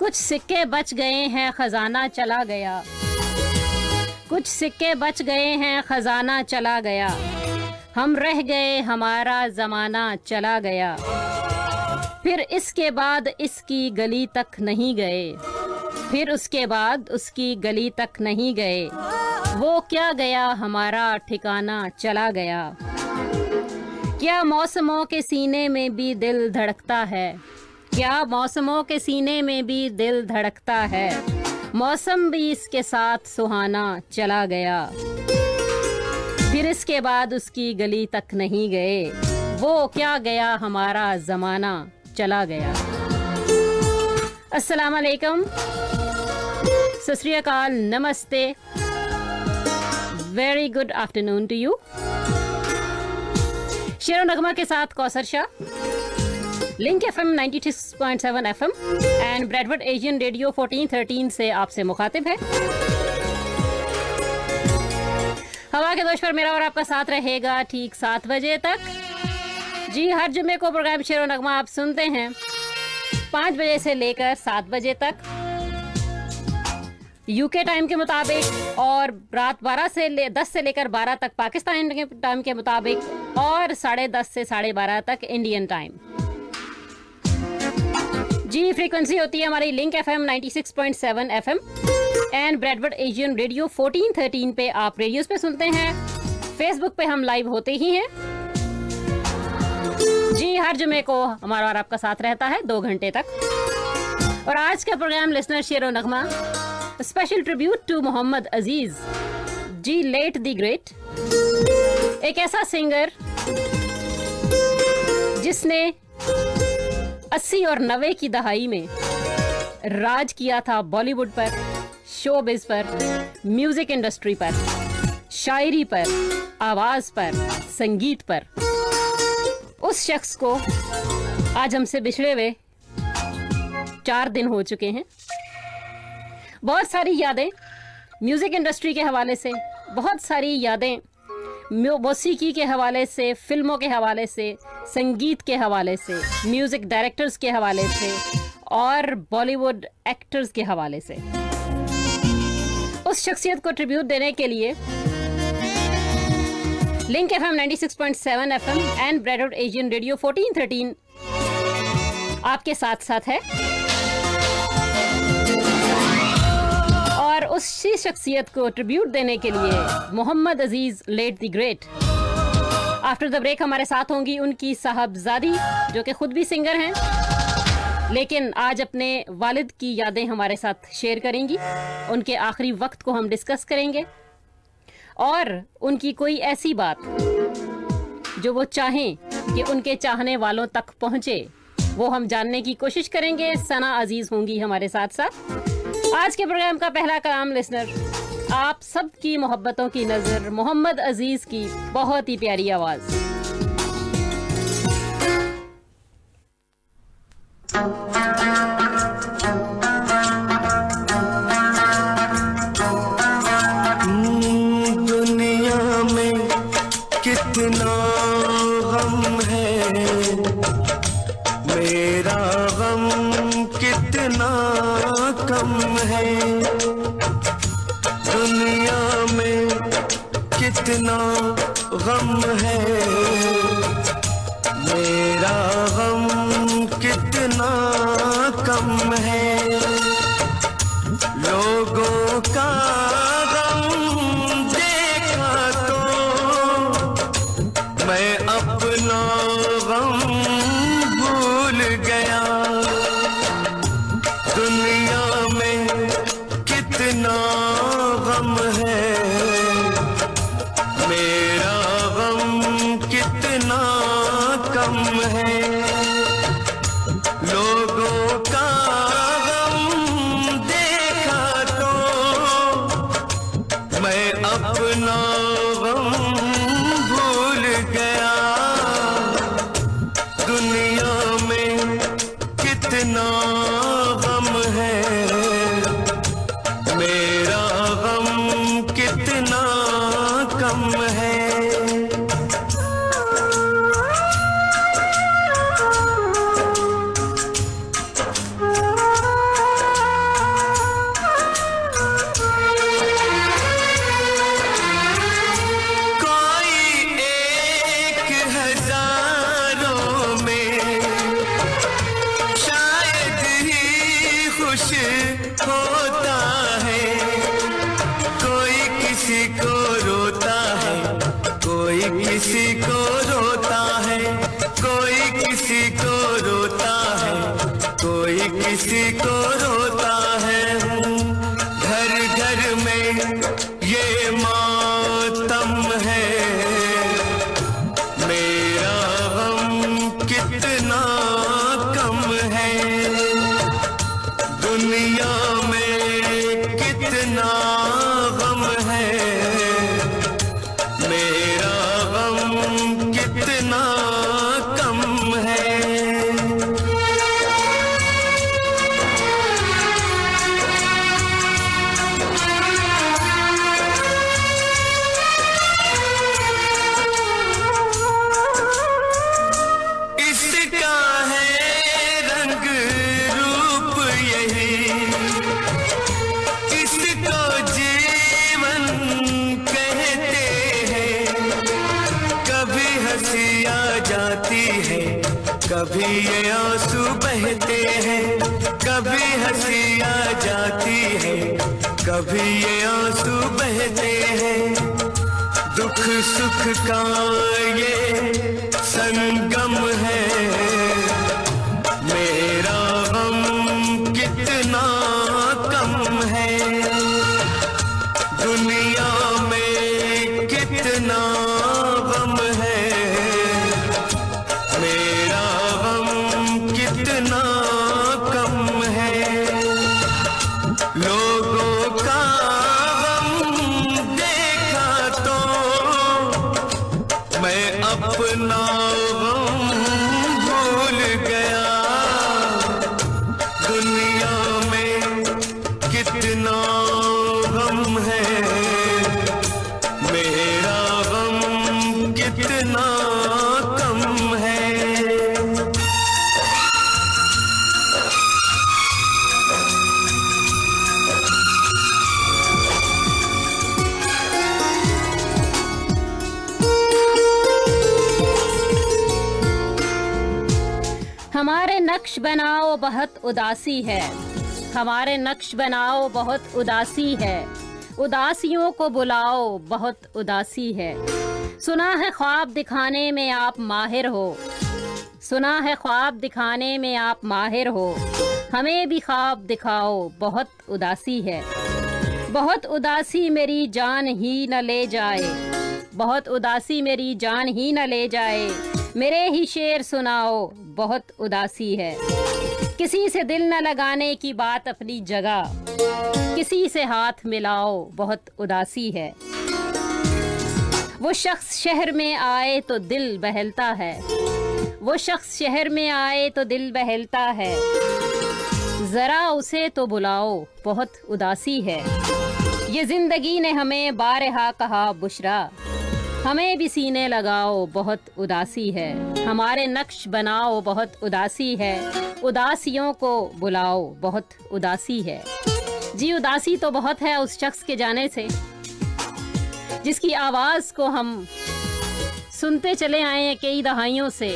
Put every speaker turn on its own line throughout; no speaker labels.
कुछ सिक्के बच गए हैं, खजाना चला गया। कुछ सिक्के बच गए हैं, खजाना चला गया। हम रह गए, हमारा जमाना चला गया। फिर इसके बाद इसकी गली तक नहीं गए। फिर उसके बाद उसकी गली तक नहीं गए। वो क्या गया, हमारा ठिकाना चला गया। क्या मौसमों के सीने में भी दिल धड़कता है? क्या मौसमों के सीने में भी दिल धड़कता है? मौसम भी इसके साथ सुहाना चला गया। फिर इसके बाद उसकी गली तक नहीं गए। वो क्या गया, हमारा जमाना चला गया। अस्सलाम वालेकुम, सत श्री अकाल, नमस्ते, very good afternoon to you. शेर नगमा के साथ Kausar Shah, link FM 96.7 FM and Bradford Asian radio 1413 से आपसे मुखातिब है। हवा के दोष पर मेरा और आपका साथ रहेगा ठीक 7 बजे तक। जी, हर जुम्मे को प्रोग्राम शेर नगमा आप सुनते हैं 5 बजे से लेकर 7 बजे तक यूके टाइम के मुताबिक, और रात 10 से लेकर 12 तक पाकिस्तान के टाइम के मुताबिक, और 10:30 से 12:30 तक इंडियन टाइम। जी, फ्रीक्वेंसी होती है हमारी link FM 96.7 FM and Bradford Asian radio 1413 पे आप रेडियोस पे सुनते हैं। फेसबुक पे हम लाइव होते ही हैं। जी, हर जुमे को हमारा और आपका साथ रहता है 2 घंटे तक। और आज का प्रोग्राम लिसनर शेर और नगमा, special tribute to Mohammed Aziz ji, late the great. एक ऐसा सिंगर जिसने 80 और 90 की दहाई में राज किया था बॉलीवुड पर, शोबिज पर, म्यूजिक इंडस्ट्री पर, शायरी पर, आवाज पर, संगीत पर। उस शख्स को आज हमसे बिछड़े हुए 4 दिन हो चुके हैं। बहुत सारी यादें म्यूजिक इंडस्ट्री के हवाले से, बहुत सारी यादें मौसीकी के हवाले से, फिल्मों के हवाले से, संगीत के हवाले से, म्यूजिक डायरेक्टर्स के हवाले से और बॉलीवुड एक्टर्स के हवाले से। उस शख्सियत को ट्रिब्यूट देने के लिए link FM 96.7 FM and Bradford Asian radio 1413 आपके साथ साथ है। और उसी शख्सियत को ट्रिब्यूट देने के लिए Mohammed Aziz late the great. After the break हमारे साथ होंगी उनकी साहबजादी, जो कि खुद भी सिंगर हैं, लेकिन आज अपने वालिद की यादें हमारे साथ शेयर करेंगी। उनके आखिरी वक्त को हम डिस्कस करेंगे और उनकी कोई ऐसी बात जो वो चाहें कि उनके चाहने वालों तक पहुंचे, वो हम जानने की कोशिश करेंगे। सना अजीज होंगी हमारे साथ साथ। आज के प्रोग्राम का पहला कलाम लिसनर, आप सब की मोहब्बतों की नजर, मोहम्मद अजीज की बहुत ही प्यारी आवाज।
दुनिया में कितना गम है, मेरा गम कितना कम है। दुनिया में कितना गम है, मेरा गम कितना कम है। लोगों का गम देखा तो मैं अपना गम भूल गया। दुनिया में कितना गम है, मेरा गम कितना कम है। होता है, कोई किसी को रोता है, कोई किसी को रोता है, कोई किसी को रोता है, कोई किसी को रोता है। घर घर में ये मातम है, मेरा गम कितना कम है, दुनिया में कितना गम है, मेरा गम कितना कम है। इसका है रंग रूप यही, इसको जीवन कहते हैं। कभी हंसी आ जाती है, कभी ये आंसू बहते हैं, कभी हंसी आ जाती है, कभी ये आंसू बहते हैं। दुख सुख का ये संगम है, मेरा गम कितना कम है, दुनिया में कितना गम है, मेरा गम कितना कम है। लोगों का गम देखा तो मैं अपना गम भूल गया, दुनिया में कितना गम है, मेरा गम कितना कम है।
हमारे नक्श बनाओ बहुत उदासी है, हमारे नक्श बनाओ बहुत उदासी है, उदासियों को बुलाओ बहुत उदासी है। सुना है ख्वाब दिखाने में आप माहिर हो, सुना है ख्वाब दिखाने में आप माहिर हो, हमें भी ख्वाब दिखाओ बहुत उदासी है। बहुत उदासी मेरी जान ही न ले जाए, बहुत उदासी मेरी जान ही न ले जाए, मेरे ही शेर सुनाओ बहुत उदासी है। किसी से दिल न लगाने की बात अपनी जगह, किसी से हाथ मिलाओ बहुत उदासी है। वो शख्स शहर में आए तो दिल बहलता है, वो शख्स शहर में आए तो दिल बहलता है, जरा उसे तो बुलाओ बहुत उदासी है। ये जिंदगी ने हमें बारहा कहा बुशरा, हमें भी सीने लगाओ बहुत उदासी है। हमारे नक्श बनाओ बहुत उदासी है, उदासियों को बुलाओ बहुत उदासी है। जी उदासी तो बहुत है उस शख्स के जाने से जिसकी आवाज़ को हम सुनते चले आए हैं कई दहाइयों से,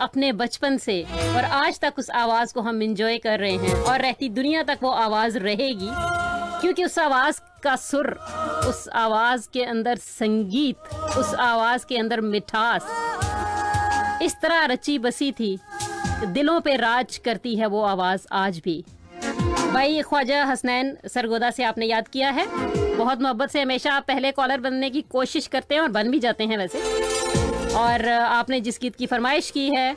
अपने बचपन से, और आज तक उस आवाज़ को हम एंजॉय कर रहे हैं और रहती दुनिया तक वो आवाज़ रहेगी, क्योंकि उस आवाज़ का सुर, उस आवाज़ के अंदर संगीत, उस आवाज़ के अंदर मिठास इस तरह रची बसी थी, दिलों पे राज करती है वो आवाज़ आज भी। भाई ख्वाजा हसनैन सरगोदा से आपने याद किया है, बहुत मोहब्बत से हमेशा आप पहले कॉलर बनने की कोशिश करते हैं और बन भी जाते हैं वैसे। और आपने जिस गीत की फरमाइश की है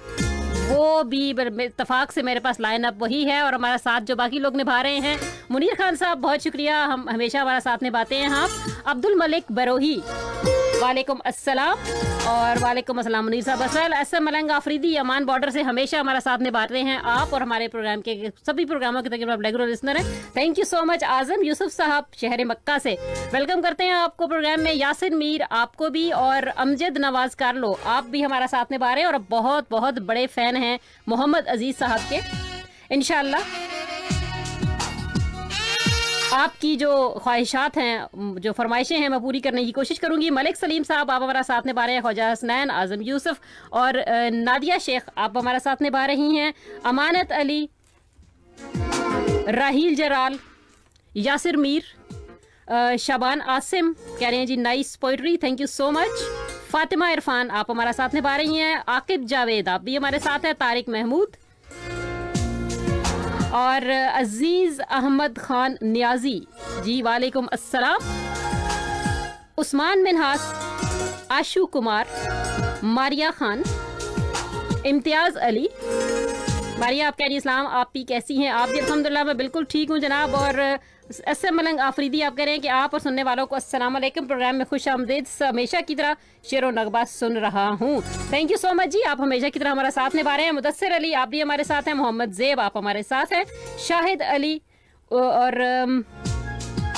वो भी इत्तेफाक से मेरे पास लाइन अप वही है, और हमारा साथ जो बाकी लोग निभा रहे हैं, मुनीर खान साहब बहुत शुक्रिया, हम हमेशा हमारा साथ निभाते हैं। आप अब्दुल मलिक बरोही, वालेकुम अस्सलाम, और वालेकुम अस्सलाम मुनीर साहब असल, एसएम मलंग आफरीदी अमान बॉर्डर से हमेशा हमारा साथ निभाते हैं आप, और हमारे प्रोग्राम के सभी प्रोग्रामों के तकरीबन आप रेगुलर लिसनर हैं। Thank you so much. Azam Yusuf साहब शहर मक्का से वेलकम करते हैं आपको प्रोग्राम में। यासिर मीर आपको भी, और अमजद नवाज कारलो आप भी हमारा साथ निभा रहे हैं, और बहुत बहुत बड़े फैन हैं मोहम्मद अजीज साहब के। इंशाल्लाह आपकी जो ख्वाहिशात हैं, जो फरमाइशें हैं, मैं पूरी करने की कोशिश करूंगी। मलिक सलीम साहब आप हमारा साथ निभा रहे हैं, ख्वाजा हसनैन, आजम यूसुफ और नादिया शेख आप हमारा साथ निभा रही हैं, अमानत अली, राहील जराल, यासिर मीर, शाबान आसिम कह रहे हैं जी nice poetry, thank you so much. Fatima Irfan आप हमारा साथ निभा रही हैं। आकिब जावेद आप भी हमारे साथ हैं। तारिक महमूद और अजीज अहमद खान नियाजी जी वालेकुम अस्सलाम। उस्मान मिनहास, आशु कुमार, मारिया खान, इम्तियाज अली। मारिया आप कह रही इस्लाम, आप भी कैसी हैं? आप भी अल्हम्दुलिल्लाह मैं बिल्कुल ठीक हूँ जनाब। और एस मलंग आफरीदी आप कह रहे हैं कि आप और सुनने वालों को अस्सलाम वालेकुम, प्रोग्राम में खुश आमदीद, हमेशा की तरह शेर व नगबा सुन रहा हूँ। थैंक यू सो मच जी, आप हमेशा की तरह हमारा साथ निभा रहे हैं। मुदस्सिर अली आप भी हमारे साथ हैं। मोहम्मद जेब आप हमारे साथ हैं। शाहिद अली और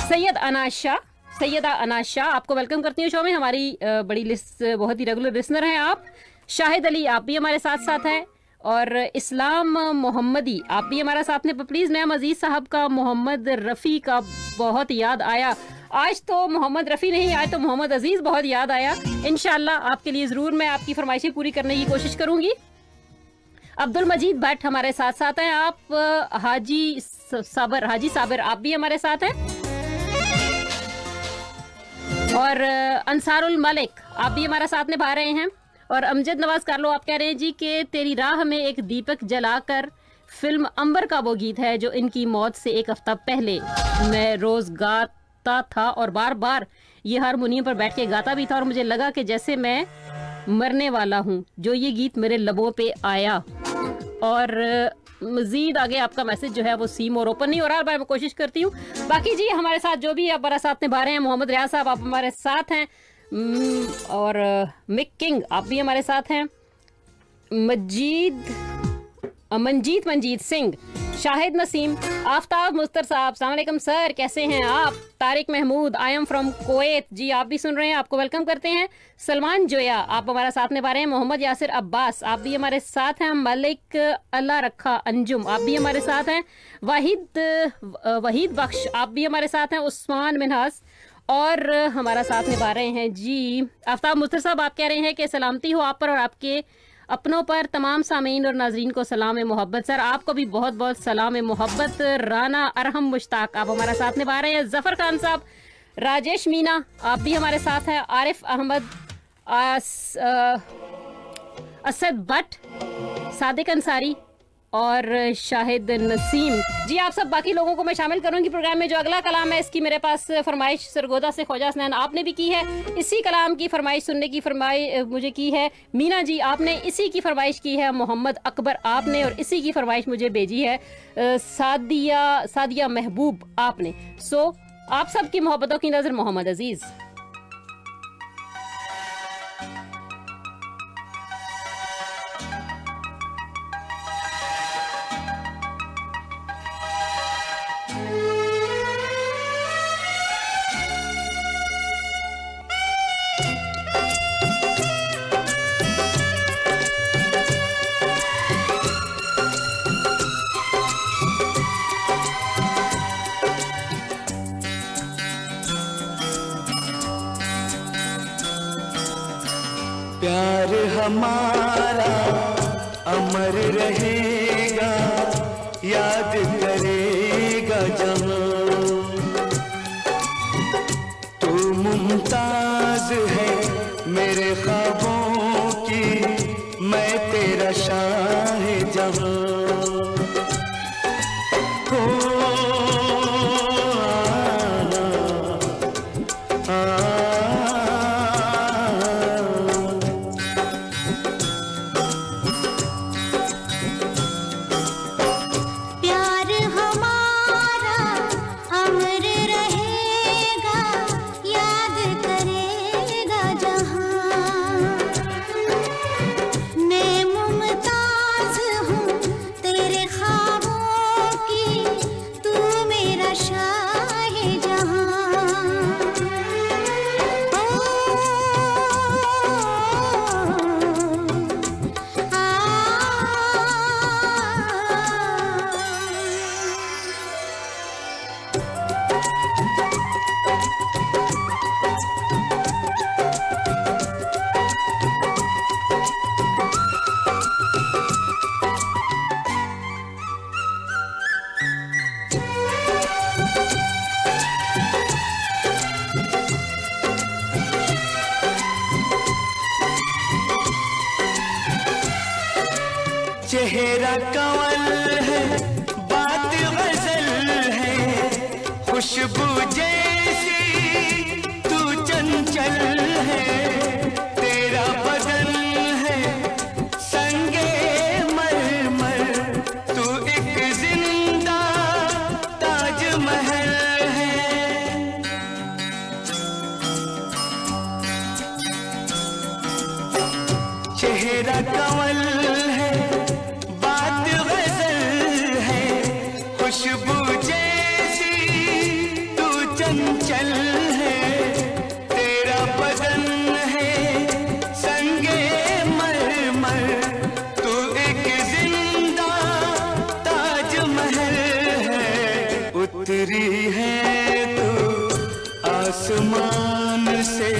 सैयदा अनाज शाह आपको वेलकम करती हूँ शो में। हमारी बड़ी लिस्ट, बहुत ही रेगुलर लिसनर हैं आप। शाहिद अली आप भी हमारे साथ साथ हैं। और इस्लाम मोहम्मदी आप भी हमारा साथ में। प्लीज़ नैम अजीज साहब का मोहम्मद रफ़ी का बहुत याद आया। आज तो मोहम्मद रफ़ी नहीं, आज तो मोहम्मद अजीज़ बहुत याद आया। इंशाल्लाह आपके लिए ज़रूर मैं आपकी फरमाइशें पूरी करने की कोशिश करूँगी। अब्दुल मजीद भट्ट हमारे साथ साथ हैं आप। हाजी साबिर आप भी हमारे साथ हैं। और अंसारुल मलिक आप भी हमारा साथ निभा रहे हैं। और अमजद नवाज कार्लो आप कह रहे हैं जी कि तेरी राह में एक दीपक जलाकर फिल्म अंबर का वो गीत है जो इनकी मौत से एक हफ्ता पहले मैं रोज गाता था और बार बार ये हारमोनियम पर बैठ के गाता भी था और मुझे लगा कि जैसे मैं मरने वाला हूँ जो ये गीत मेरे लबों पे आया। और मजीद आगे आपका मैसेज जो है वो सीम और ओपन नहीं हो रहा, मैं कोशिश करती हूँ। बाकी जी हमारे साथ जो भी हमारा साथ निभा रहे हैं, मोहम्मद रियाज साहब आप हमारे साथ हैं। और मिक किंग आप भी हमारे साथ हैं। मंजीत सिंह, शाहिद नसीम, आफ्ताब मुस्तर साहब अस्सलाम वालेकुम सर, कैसे हैं आप? Tariq Mahmood I am from Kuwait जी आप भी सुन रहे हैं, आपको वेलकम करते हैं। सलमान जोया आप हमारा साथ निभा रहे हैं। मोहम्मद यासिर अब्बास आप भी हमारे साथ हैं। मलिक अल्लाह रखा अंजुम आप भी हमारे साथ हैं। वहीद बख्श आप भी हमारे साथ हैं। उस्मान मिनहास और हमारा साथ निभा रहे हैं जी आफ्ताब मुस्तर साहब आप कह रहे हैं कि सलामती हो आप पर और आपके अपनों पर। तमाम सामीन और नाजरीन को सलाम मोहब्बत। सर आपको भी बहुत बहुत सलाम मोहब्बत। राना अरहम मुश्ताक आप हमारा साथ निभा रहे हैं। जफर खान साहब, राजेश मीना आप भी हमारे साथ हैं। आरिफ अहमद, असद भट्ट, सादिक अंसारी और शाहिद नसीम जी आप सब बाकी लोगों को मैं शामिल करूंगी प्रोग्राम में। जो अगला कलाम है इसकी मेरे पास फरमाइश सरगोदा से ख्वाजा हसनैन आपने भी की है। इसी कलाम की फरमाइश सुनने की फरमाइश मुझे की है मीना जी आपने, इसी की फरमाइश की है मोहम्मद अकबर आपने, और इसी की फरमाइश मुझे भेजी है सादिया महबूब आपने। सो आप सब की मोहब्बतों की नज़र मोहम्मद अजीज़।
प्यार हमारा अमर रहेगा, याद करेगा जहां। तू मुमताज है मेरे ख्वाबों की, मैं तेरा शाहजहां।
प्यार
चेहरा कंवल है, बात गजल है, खुशबू जैसी तू चंचल है, तेरा बदन है संगे मरमर, तू एक जिंदा ताजमहल है। चेहरा कंवल है, बात गजल है, खुशबू जैसी तू चंचल है, तेरा बदन है संगे मरमर, तू एक जिंदा ताजमहल है। उतरी है तू आसमान से,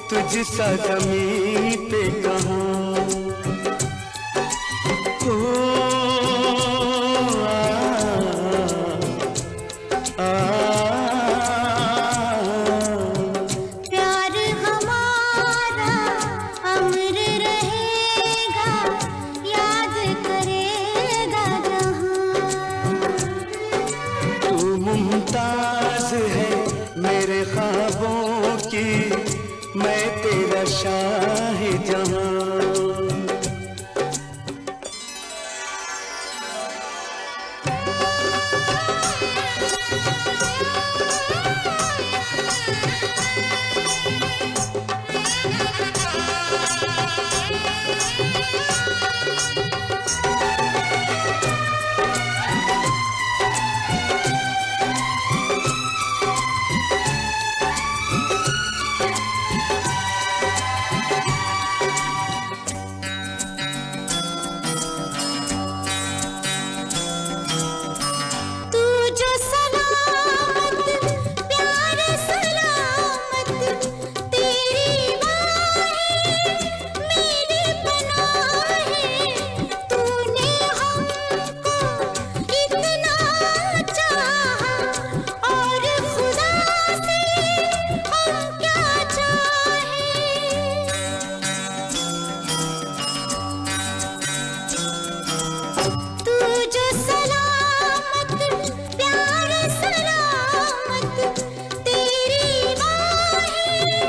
तुझसा ज़मीं पे कहाँ हो।
प्यार हमारा अमर रहेगा, याद करेगा जहां।
तू मुमताज है मेरे ख्वाबों की, मैं तेरा शाहिजहां।
तू जो सलामत, प्यार सलामत, तेरी बाहें मेरी पनाहें। तूने हमको इतना चाहा, और खुदा से हम क्या चाहें। तू जो सलामत, प्यार सलामत, तेरी बाहें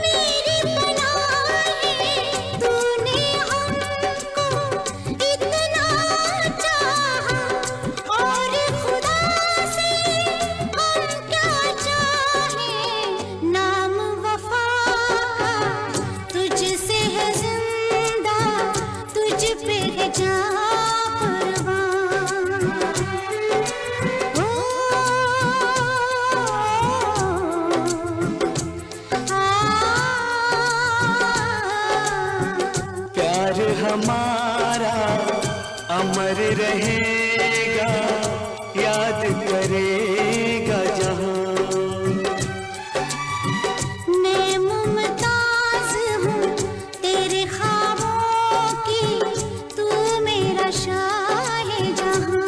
मेरी पनाहें। तूने हमको इतना चाहा, और खुदा से हम क्या चाहें। नाम वफा का तुझसे है जिंदा, तुझ पे है जान कुर्बान। ओ
प्यार हमारा अमर रहेगा, याद करेगा जहां।
मैं मुमताज हूँ तेरे ख्वाबों की, तू मेरा शाहिजहां।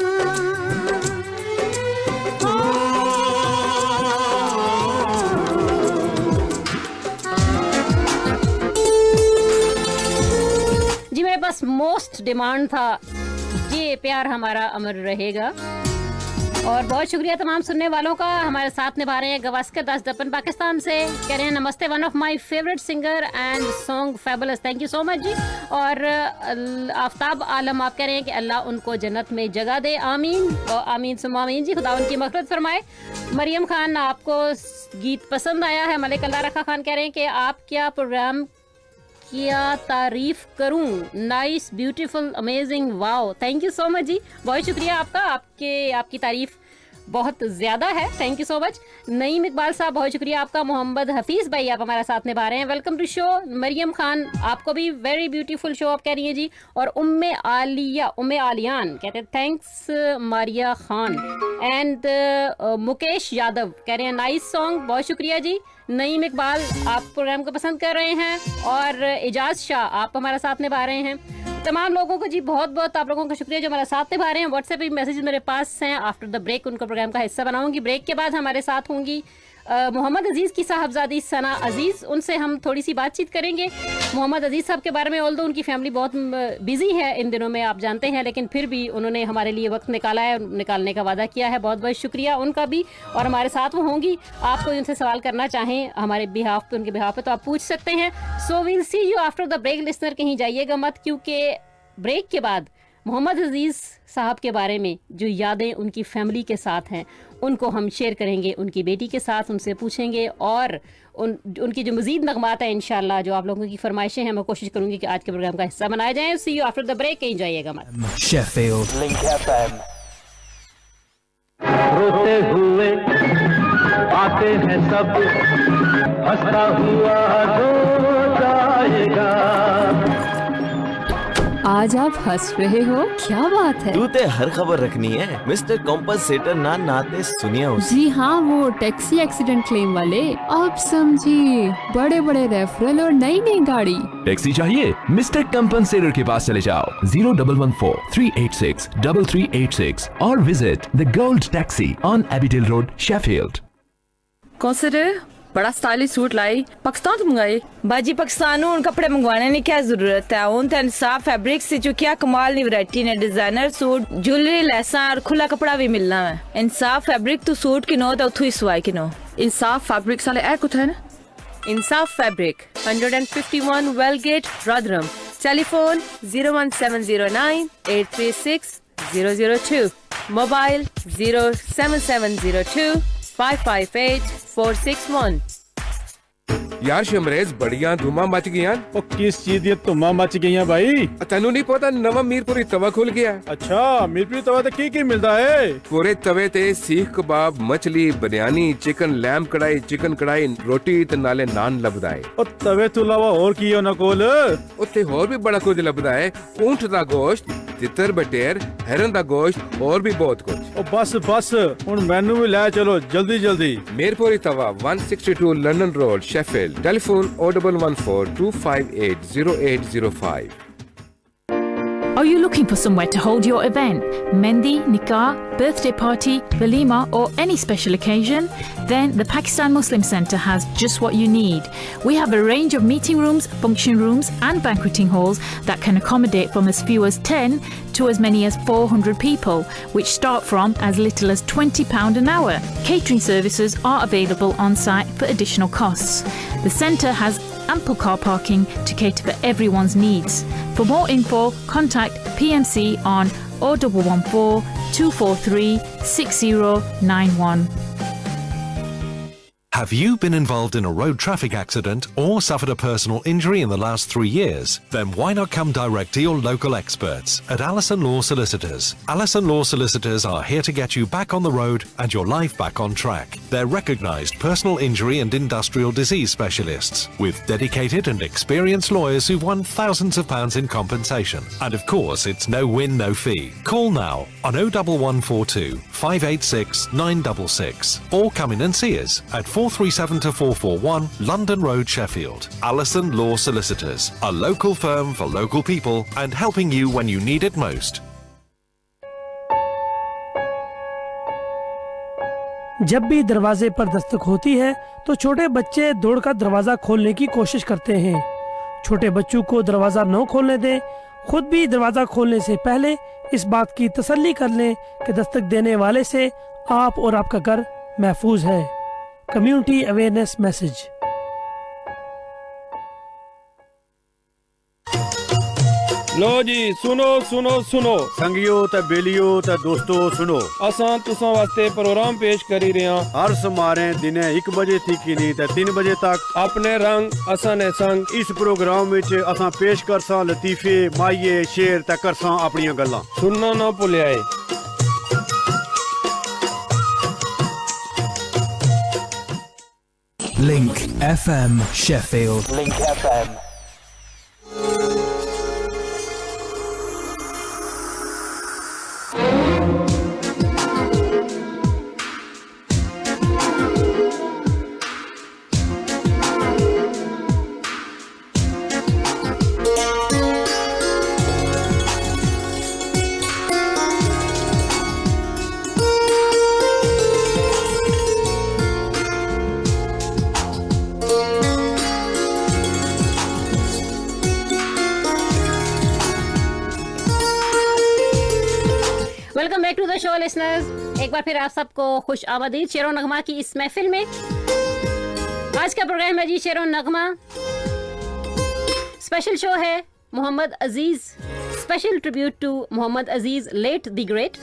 जी मेरे पास मोस्ट डिमांड था ये प्यार हमारा अमर रहेगा। और बहुत शुक्रिया तमाम सुनने वालों का। हमारे साथ निभा रहे हैं गवास्कर दास दपन पाकिस्तान से, कह रहे हैं नमस्ते, one of my favourite singer and song fabulous, thank you so much जी। और आफ्ताब आलम आप कह रहे हैं कि अल्लाह उनको जन्नत में जगह दे, आमीन। और आमीन सुम्मा आमीन जी, खुदा उनकी मग़फ़िरत फरमाए। मरियम खान आपको गीत पसंद आया है। मलिक अल्लाह रखा खान कह रहे हैं कि आप क्या प्रोग्राम क्या तारीफ करूं, nice beautiful amazing wow, thank you so much जी, बहुत शुक्रिया आपका, आपकी तारीफ बहुत ज्यादा है, thank you so much. Naeem Iqbal साहब बहुत शुक्रिया आपका। मोहम्मद हफीज भाई आप हमारा साथ निभा रहे हैं, welcome to show. Mariam Khan आपको भी वेरी ब्यूटीफुल शो आप कह रही हैं जी। और उम्मे आलियान कहते हैं थैंक्स मारिया खान। एंड मुकेश यादव कह रहे हैं नाइस सॉन्ग, बहुत शुक्रिया जी। नईम इकबाल आप प्रोग्राम को पसंद कर रहे हैं। और एजाज शाह आप हमारा साथ निभा रहे हैं। तमाम लोगों को जी बहुत बहुत आप लोगों का शुक्रिया जो हमारा साथ निभा रहे हैं। व्हाट्सएप पे मैसेज मेरे पास हैं, आफ्टर द ब्रेक उनको प्रोग्राम का हिस्सा बनाऊंगी। ब्रेक के बाद हमारे साथ होंगी मोहम्मद अजीज़ की साहबजादी सना अजीज़, उनसे हम थोड़ी सी बातचीत करेंगे। मोहम्मद अजीज़ साहब के बारे में, ऑल्दो उनकी फैमिली बहुत बिजी है इन दिनों में, आप जानते हैं, लेकिन फिर भी उन्होंने हमारे लिए वक्त निकाला है, निकालने का वादा किया है। बहुत बहुत शुक्रिया उनका भी, और हमारे साथ वो होंगी। आप कोई उनसे सवाल करना चाहें हमारे बिहाफ पे, उनके बिहाफ पे, तो आप पूछ सकते हैं। So will see you after the break. Listener कहीं जाइएगा मत, क्योंकि ब्रेक के बाद मोहम्मद अजीज़ साहब के बारे में जो यादें उनकी फैमिली के साथ हैं उनको हम शेयर करेंगे उनकी बेटी के साथ, उनसे पूछेंगे, और उनकी जो मज़ीद नगमात हैं इंशाल्लाह, जो आप लोगों की फरमाइशें हैं, मैं कोशिश करूंगी कि आज के प्रोग्राम का हिस्सा बनाए जाएं। सी यू आफ्टर द ब्रेक, कहीं जाइएगा मत।
Sheffield
link FM।
रोते हुए आते हैं सब, हंसता हुआ जो जाएगा।
आज आप हंस रहे हो, क्या बात है?
तू ते हर खबर रखनी है। मिस्टर कॉम्पनसेटर ना नाते सुनिया उसे।
जी हाँ, वो टैक्सी एक्सीडेंट क्लेम वाले। अब समझी, बड़े बड़े रेफरल और नई नई गाड़ी।
टैक्सी चाहिए? मिस्टर कॉम्पनसेटर के पास चले जाओ। 0114-386-3386 और visit the gold taxi on Abbeydale road, Sheffield.
कौन बड़ा स्टाइलिश सूट लाई, पाकिस्तान तो मंगाए?
बाजी पाकिस्तानों उन कपड़े मंगवाने की क्या जरूरत है? उन इंसाफ फैब्रिक से जो क्या कमाल की वैरायटी ने, डिजाइनर सूट, ज्वेलरी, लैसा और खुला कपड़ा भी मिलना है। इंसाफ फैब्रिक तो सूट की नो तो उथु ही सवाई की नो।
इंसाफ फैब्रिक साले ए कुछ है ना?
Insaf fabric 151 Wellgate, Rotherham. Telephone 01709 836 002, mobile 07702 558 461।
यार शमरेज, बड़ियां धुमा मच गई।
ओ किस चीज दी धुमा मच गई भाई?
तेनू नहीं पता, नवा मीरपुरी तवा खुल गया।
अच्छा, मीरपुरी तवा ते की मिलदा है?
पूरे तवे ते सीख कबाब, मछली, बिरयानी, चिकन, लैम कढ़ाई, चिकन कढ़ाई, रोटी ते नाले नान लभदा है।
ओ तवे तो अलावा और की है ना कोल?
उत्ते होर भी बड़ा कुछ लभदा है। ऊंट दा गोश्त, तितर बटेर, हेरन दा गोश्त और भी बहुत कुछ।
ओ बस बस, हुन मैनू भी ले चलो जल्दी जल्दी।
मीरपुरी तवा 162 London road, Sheffield. Telephone 01142580805.
Are you looking for somewhere to hold your event? Mehndi, nikah, birthday party, walima or any special occasion? Then the Pakistan Muslim Centre has just what you need. We have a range of meeting rooms, function rooms and banqueting halls that can accommodate from as few as 10 to as many as 400 people, which start from as little as £20 an hour. Catering services are available on site for additional costs. The centre has ample car parking to cater for everyone's needs. For more info, contact PMC on 0114 243 6091.
Have you been involved in a road traffic accident or suffered a personal injury in the last 3 years? Then why not come direct to your local experts at Allison Law Solicitors? Allison Law Solicitors are here to get you back on the road and your life back on track. They're recognised personal injury and industrial disease specialists with dedicated and experienced lawyers who've won thousands of pounds in compensation. And of course, it's no win, no fee. Call now on 01142 586 966 or come in and see us at 437 441 London Road, Sheffield. Allison Law Solicitors, a local firm for local people and helping you when you need it most.
जब भी दरवाजे पर दस्तक होती है तो छोटे बच्चे दौड़कर दरवाजा खोलने की कोशिश करते हैं। छोटे बच्चों को दरवाजा न खोलने दें। खुद भी दरवाजा खोलने से पहले इस बात की तसल्ली कर लें कि दस्तक देने वाले से आप और आपका घर महफूज है। Community awareness message.
लो जी, सुनो सुनो सुनो संगियो ते बेलियो ते दोस्तों सुनो, असां तुसां वास्ते प्रोग्राम पेश करी रहे हैं हर समारे दिने 1 बजे थी की नहीं ते 3 बजे तक। अपने रंग असां ने संग इस प्रोग्राम विच असां पेश करसां लतीफे, माइये, शेर ते करसां अपनियां गल्लां। सुनना ना भुलिया।
Link FM Sheffield.
Link FM.
Welcome back to the show listeners. एक बार फिर आप सबको खुश आमदीद शेरो नगमा की इस महफिल में। आज का प्रोग्राम है जी शेरो नगमा स्पेशल शो है Mohammed Aziz, special tribute to Mohammed Aziz late the great.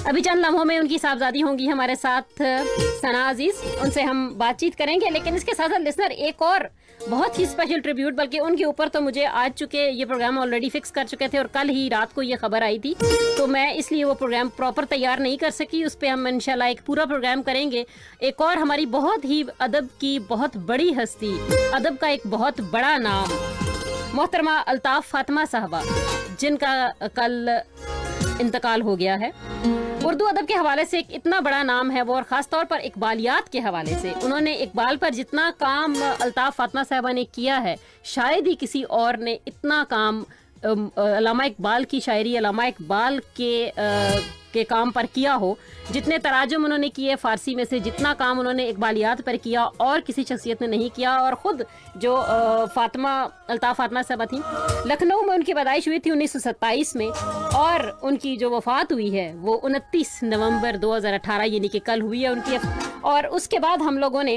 अभी चंद लम्हों में उनकी साहबजादी होंगी हमारे साथ सना अजीज, उनसे हम बातचीत करेंगे। लेकिन इसके साथ साथ लिसनर एक और बहुत ही स्पेशल ट्रिब्यूट, बल्कि उनके ऊपर तो मुझे आज चुके ये प्रोग्राम ऑलरेडी फिक्स कर चुके थे और कल ही रात को ये खबर आई थी, तो मैं इसलिए वो प्रोग्राम प्रॉपर तैयार नहीं कर सकी। उस पर हम इंशाल्लाह एक पूरा प्रोग्राम करेंगे। एक और हमारी बहुत ही अदब की बहुत बड़ी हस्ती, अदब का एक बहुत बड़ा नाम, मोहतरमा अल्ताफ फातिमा साहबा, जिनका कल इंतकाल हो गया है। उर्दू अदब के हवाले से एक इतना बड़ा नाम है वो, और ख़ास तौर पर इकबालियात के हवाले से उन्होंने इकबाल पर जितना काम अल्ताफ फातिमा साहबा ने किया है, शायद ही किसी और ने इतना काम अल्लामा इकबाल की शायरी, अल्लामा इकबाल के काम पर किया हो। जितने तराजुम उन्होंने किए फ़ारसी में से, जितना काम उन्होंने इकबालियात पर किया और किसी शख्सियत ने नहीं किया। और ख़ुद जो अल्ताफ फातिमा साहबा थी, लखनऊ में उनकी पैदाइश हुई थी 1927 में, और उनकी जो वफ़ात हुई है वो 29 नवंबर 2018 यानी कि कल हुई है उनकी। और उसके बाद हम लोगों ने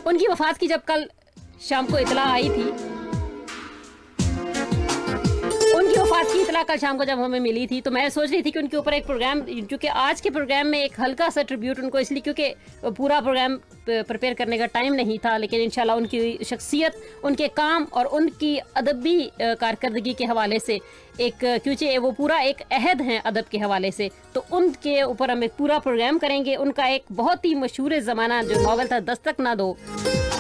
उनकी वफ़ात की जब कल शाम को इतला आई थी, उनकी वफ़ात की इतला कल शाम को जब हमें मिली थी, तो मैं सोच रही थी कि उनके ऊपर एक प्रोग्राम, क्योंकि आज के प्रोग्राम में एक हल्का सा ट्रिब्यूट उनको, इसलिए क्योंकि पूरा प्रोग्राम प्रिपेयर करने का टाइम नहीं था। लेकिन इंशाल्लाह उनकी शख्सियत, उनके काम और उनकी अदबी कारकर्दगी के हवाले से एक, क्योंकि वो पूरा एक अहद हैं अदब के हवाले से, तो उनके ऊपर हम एक पूरा प्रोग्राम करेंगे। उनका एक बहुत ही मशहूर ज़माना जो नावल था दस्तक ना दो,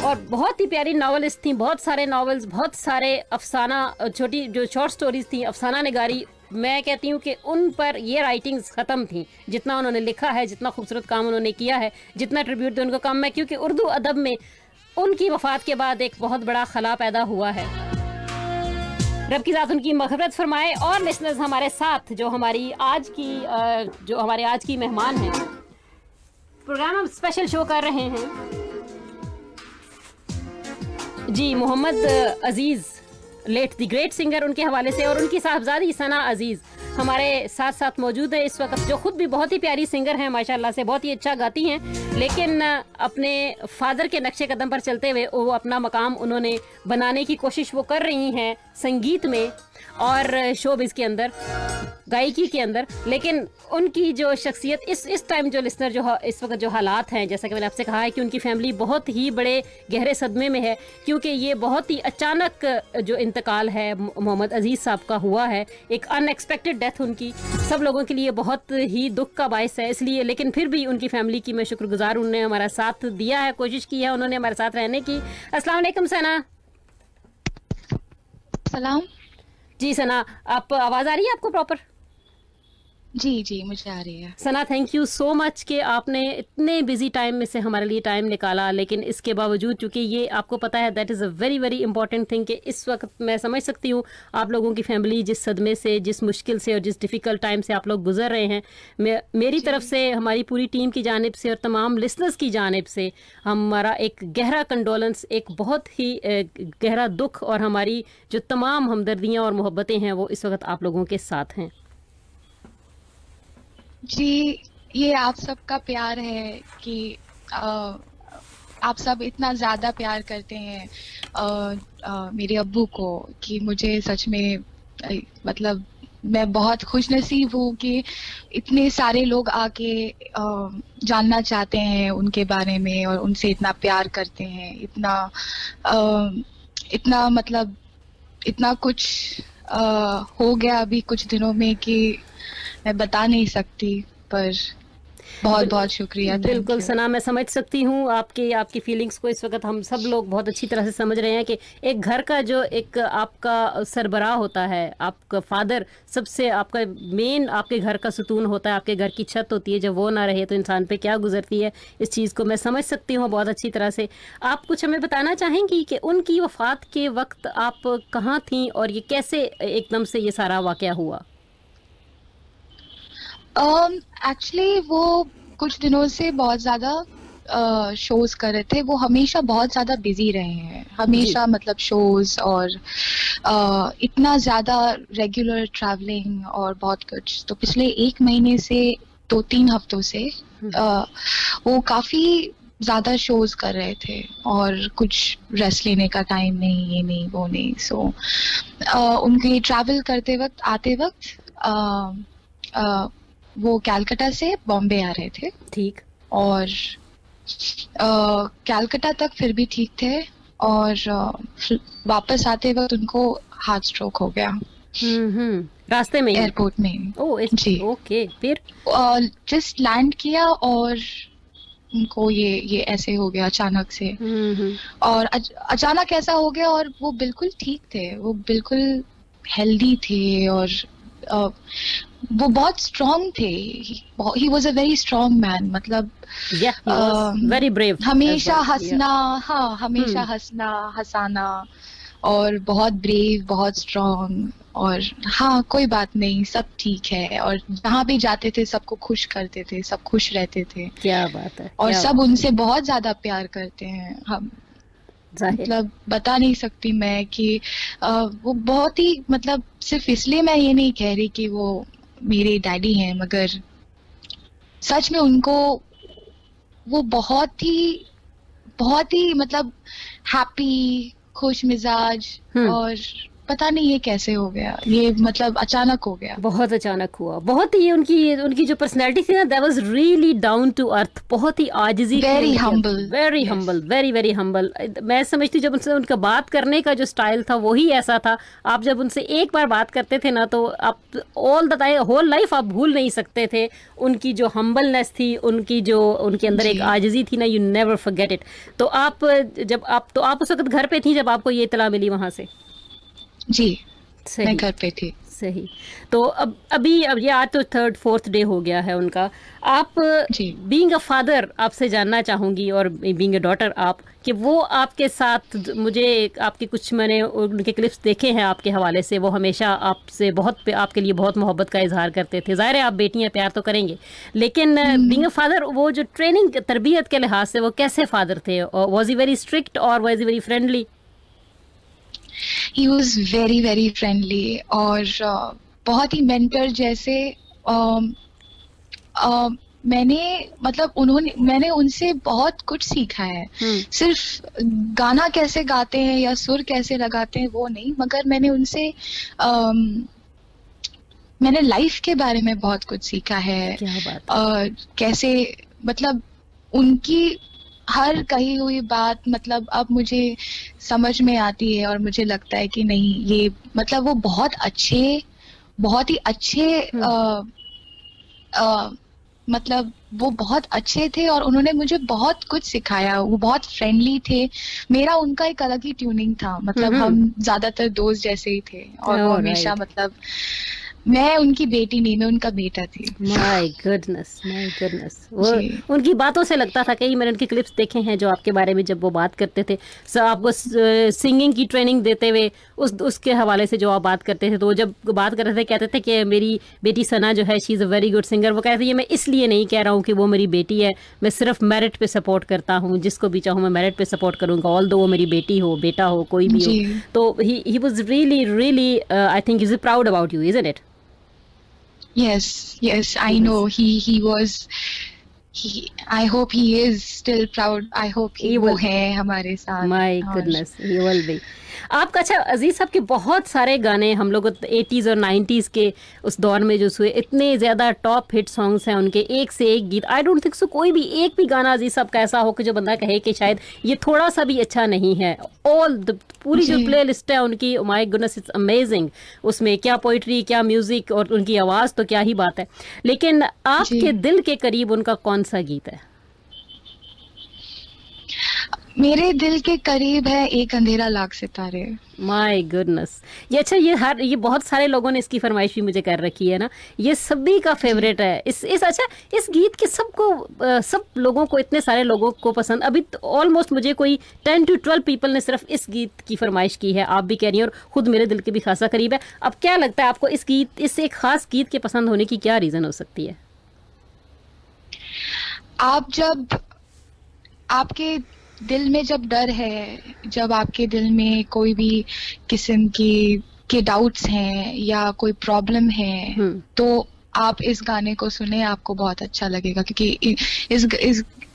और बहुत ही प्यारी नावलिस्ट थी, बहुत सारे नावल्स, बहुत सारे अफसाना, छोटी जो शॉर्ट स्टोरीज थी, अफसाना निगारी। मैं कहती हूँ कि उन पर ये राइटिंग्स ख़त्म थी, जितना उन्होंने लिखा है, जितना खूबसूरत काम उन्होंने किया है, जितना ट्रिब्यूट दे उनको कम है, क्योंकि उर्दू अदब में उनकी वफ़ात के बाद एक बहुत बड़ा खला पैदा हुआ है। रब की ज़ात उनकी मग़फ़िरत फरमाए। और लिसनर्स हमारे साथ जो हमारे आज की मेहमान हैं, प्रोग्राम हम स्पेशल शो कर रहे हैं जी मोहम्मद अजीज़ लेट द ग्रेट सिंगर, उनके हवाले से, और उनकी साहबजादी सना अजीज़ हमारे साथ साथ मौजूद है इस वक्त, जो खुद भी बहुत ही प्यारी सिंगर हैं माशाल्लाह से, बहुत ही अच्छा गाती हैं। लेकिन अपने फादर के नक्शे कदम पर चलते हुए वो अपना मकाम उन्होंने बनाने की कोशिश वो कर रही हैं संगीत में और शोबिज़ के अंदर, गायकी के अंदर। लेकिन उनकी जो शख्सियत इस टाइम जो लिसनर जो इस वक्त जो हालात हैं, जैसा कि मैंने आपसे कहा है कि उनकी फैमिली बहुत ही बड़े गहरे सदमे में है, क्योंकि ये बहुत ही अचानक जो इंतकाल है मोहम्मद अजीज़ साहब का हुआ है, एक अनएक्सपेक्टेड डेथ उनकी सब लोगों के लिए बहुत ही दुख का बायस है। इसलिए लेकिन फिर भी उनकी फैमिली की मैं शुक्रगुजार, उन्होंने हमारा साथ दिया है, कोशिश की है उन्होंने हमारे साथ रहने की। अस्सलाम वालेकुम सना।
सलाम
जी सना, आप आवाज़ आ रही है आपको प्रॉपर?
जी जी मुझे आ रही है।
सना थैंक यू सो मच कि आपने इतने बिजी टाइम में से हमारे लिए टाइम निकाला। लेकिन इसके बावजूद, चूँकि ये आपको पता है that is a very very important thing, कि इस वक्त मैं समझ सकती हूँ आप लोगों की फैमिली जिस सदमे से, जिस मुश्किल से और जिस डिफ़िकल्ट टाइम से आप लोग गुजर रहे हैं। मेरी तरफ से, हमारी पूरी टीम की जानिब से और तमाम लिसनर्स की जानिब से हमारा एक गहरा कंडोलेंस, एक बहुत ही गहरा दुख, और हमारी जो तमाम हमदर्दियाँ और मोहब्बतें हैं वो इस वक्त आप लोगों के साथ हैं।
जी, ये आप सबका प्यार है कि आप सब इतना ज़्यादा प्यार करते हैं मेरे अब्बू को, कि मुझे सच में मतलब मैं बहुत खुश नसीब हूँ कि इतने सारे लोग आके जानना चाहते हैं उनके बारे में और उनसे इतना प्यार करते हैं, इतना मतलब इतना कुछ हो गया अभी कुछ दिनों में कि मैं बता नहीं सकती, पर बहुत बहुत शुक्रिया।
बिल्कुल सना, मैं समझ सकती हूँ आपकी फीलिंग्स को। इस वक्त हम सब लोग बहुत अच्छी तरह से समझ रहे हैं कि एक घर का जो एक आपका सरबराह होता है, आपका फादर सबसे आपका मेन आपके घर का सुतून होता है, आपके घर की छत होती है, जब वो ना रहे तो इंसान पे क्या गुजरती है, इस चीज़ को मैं समझ सकती हूँ बहुत अच्छी तरह से। आप कुछ हमें बताना चाहेंगी कि उनकी वफ़ात के वक्त आप कहाँ थी और ये कैसे एकदम से ये सारा वाक़या हुआ?
एक्चुअली वो कुछ दिनों से बहुत ज़्यादा शोज कर रहे थे वो हमेशा बहुत ज्यादा बिजी रहे हैं, हमेशा मतलब शोज और इतना ज्यादा रेगुलर ट्रैवलिंग और बहुत कुछ। तो पिछले 1 महीने से 2-3 हफ्तों से वो काफी ज्यादा शोज कर रहे थे और कुछ रेस्ट लेने का टाइम नहीं, ये नहीं वो नहीं। सो उनके ट्रैवल करते वक्त आते वक्त वो कैलकाटा से बॉम्बे आ रहे थे।
ठीक। और
कैलकाटा तक फिर भी ठीक थे और वापस आते वक्त उनको हार्ट स्ट्रोक हो गया।
रास्ते में,
एयरपोर्ट में।
जी। ओके। फिर
जस्ट लैंड किया और उनको ये ऐसे हो गया अचानक से। और अचानक ऐसा हो गया और वो बिल्कुल ठीक थे, वो बिल्कुल हेल्दी थे और वो बहुत स्ट्रॉन्ग थे। ही was a very strong man, मतलब
वेरी ब्रेव।
हमेशा हंसना, हाँ हमेशा हंसना हंसाना और बहुत ब्रेव, बहुत स्ट्रॉन्ग। और हाँ कोई बात नहीं, सब ठीक है। और जहाँ भी जाते थे सबको खुश करते थे, सब खुश रहते थे।
क्या बात है।
और सब उनसे बहुत ज्यादा प्यार करते हैं। हम मतलब बता नहीं सकती मैं कि वो बहुत ही, मतलब सिर्फ इसलिए मैं ये नहीं कह रही कि वो मेरे डैडी हैं, मगर सच में उनको वो बहुत ही मतलब हैप्पी, खुश मिजाज। और पता नहीं ये कैसे हो गया, ये मतलब अचानक हो गया।
बहुत अचानक हुआ। बहुत ही उनकी जो पर्सनैलिटी थी ना, that was really down to earth, बहुत ही आजिज़ी,
very humble,
very humble, very very humble. मैं समझती जब उनसे उनका बात करने का जो स्टाइल था वही ऐसा था। आप जब उनसे एक बार बात करते थे ना तो आप all the time, whole life आप भूल नहीं सकते थे। उनकी जो हम्बलनेस थी, उनके अंदर एक आजिज़ी थी ना, यू नेवर फॉरगेट इट। तो आप उस वक्त घर पे थी जब आपको ये इत्तला मिली वहां से?
जी, मैं घर पे थी।
सही। तो अब ये आज तो 3rd 4th डे हो गया है उनका। आप बीइंग अ फादर आपसे जानना चाहूंगी, और बीइंग अ डॉटर आप, कि वो आपके साथ, मुझे आपके कुछ मैंने उनके क्लिप्स देखे हैं आपके हवाले से, वो हमेशा आपसे आपके लिए बहुत मोहब्बत का इजहार करते थे। ज़ाहिर है आप बेटियां प्यार तो करेंगे, लेकिन बीइंग अ फादर, वो जो ट्रेनिंग तरबियत के लिहाज से वो कैसे फादर थे? वाज ही वेरी स्ट्रिक्ट और was he very friendly?
He was very very friendly और बहुत ही मेंटर जैसे। मैंने उनसे बहुत कुछ सीखा है। सिर्फ गाना कैसे गाते हैं या सुर कैसे लगाते हैं वो नहीं, मगर मैंने उनसे मैंने लाइफ के बारे में बहुत कुछ सीखा है।
क्या बात।
कैसे, मतलब उनकी हर कही हुई बात मतलब अब मुझे समझ में आती है और मुझे लगता है कि नहीं, ये मतलब वो बहुत ही अच्छे मतलब वो बहुत अच्छे थे और उन्होंने मुझे बहुत कुछ सिखाया। वो बहुत फ्रेंडली थे। मेरा उनका एक अलग ही ट्यूनिंग था, मतलब हम ज्यादातर दोस्त जैसे ही थे। और वो हमेशा मतलब मैं उनकी बेटी नहीं, मैं उनका बेटा थी।
My goodness, my goodness. वो उनकी बातों से लगता था, कई मैंने उनके क्लिप्स देखे हैं जो आपके बारे में जब वो बात करते थे, आपको सिंगिंग की ट्रेनिंग देते हुए उसके हवाले से जो आप बात करते थे, तो जब बात कर रहे थे कहते थे कि मेरी बेटी सना जो है she is a very good singer. वो कहते थे ये मैं इसलिए नहीं कह रहा हूँ कि वो मेरी बेटी है, मैं सिर्फ मेरिट पे सपोर्ट करता हूँ, जिसको भी चाहूँ मैं मेरिट पे सपोर्ट करूँगा, ऑल दो वो मेरी बेटी हो, बेटा हो, कोई भी हो। तो he was really really I think is proud about you, isn't it?
Yes, I know he was. I hope he is still proud. I hope he वो है हमारे साथ।
My goodness, he will be. आपका, अच्छा अजीज साहब के बहुत सारे गाने हम लोग 80s और 90s के उस दौर में जो हुए, इतने ज़्यादा टॉप हिट सॉन्ग्स हैं उनके, एक से एक गीत। आई डोंट थिंक सो कोई भी एक भी गाना अजीज साहब का ऐसा हो कि जो बंदा कहे कि शायद ये थोड़ा सा भी अच्छा नहीं है। पूरी जो प्ले लिस्ट है उनकी, माय गुडनेस, इट्स अमेजिंग। उसमें क्या पोइट्री, क्या म्यूजिक, और उनकी आवाज़ तो क्या ही बात है। लेकिन आपके दिल के करीब उनका कौन सा गीत है?
मेरे दिल के करीब है एक अंधेरा लाख सितारे।
My goodness. ये अच्छा, ये बहुत सारे लोगों ने इसकी फरमाइश भी मुझे कर रखी है ना, ये सभी का फेवरेट है। इस गीत के सब लोगों को, इतने सारे लोगों को पसंद। अभी ऑलमोस्ट मुझे कोई 10 to 12 पीपल ने सिर्फ इस गीत की फरमाइश की है। आप भी कह रही हैं और खुद मेरे दिल के भी खासा करीब है। अब क्या लगता है आपको इस एक खास गीत के पसंद होने की क्या रीजन हो सकती है?
आप जब आपके दिल में जब डर है, जब आपके दिल में कोई भी किस्म के डाउट्स हैं या कोई प्रॉब्लम है, तो आप इस गाने को सुने, आपको बहुत अच्छा लगेगा। क्योंकि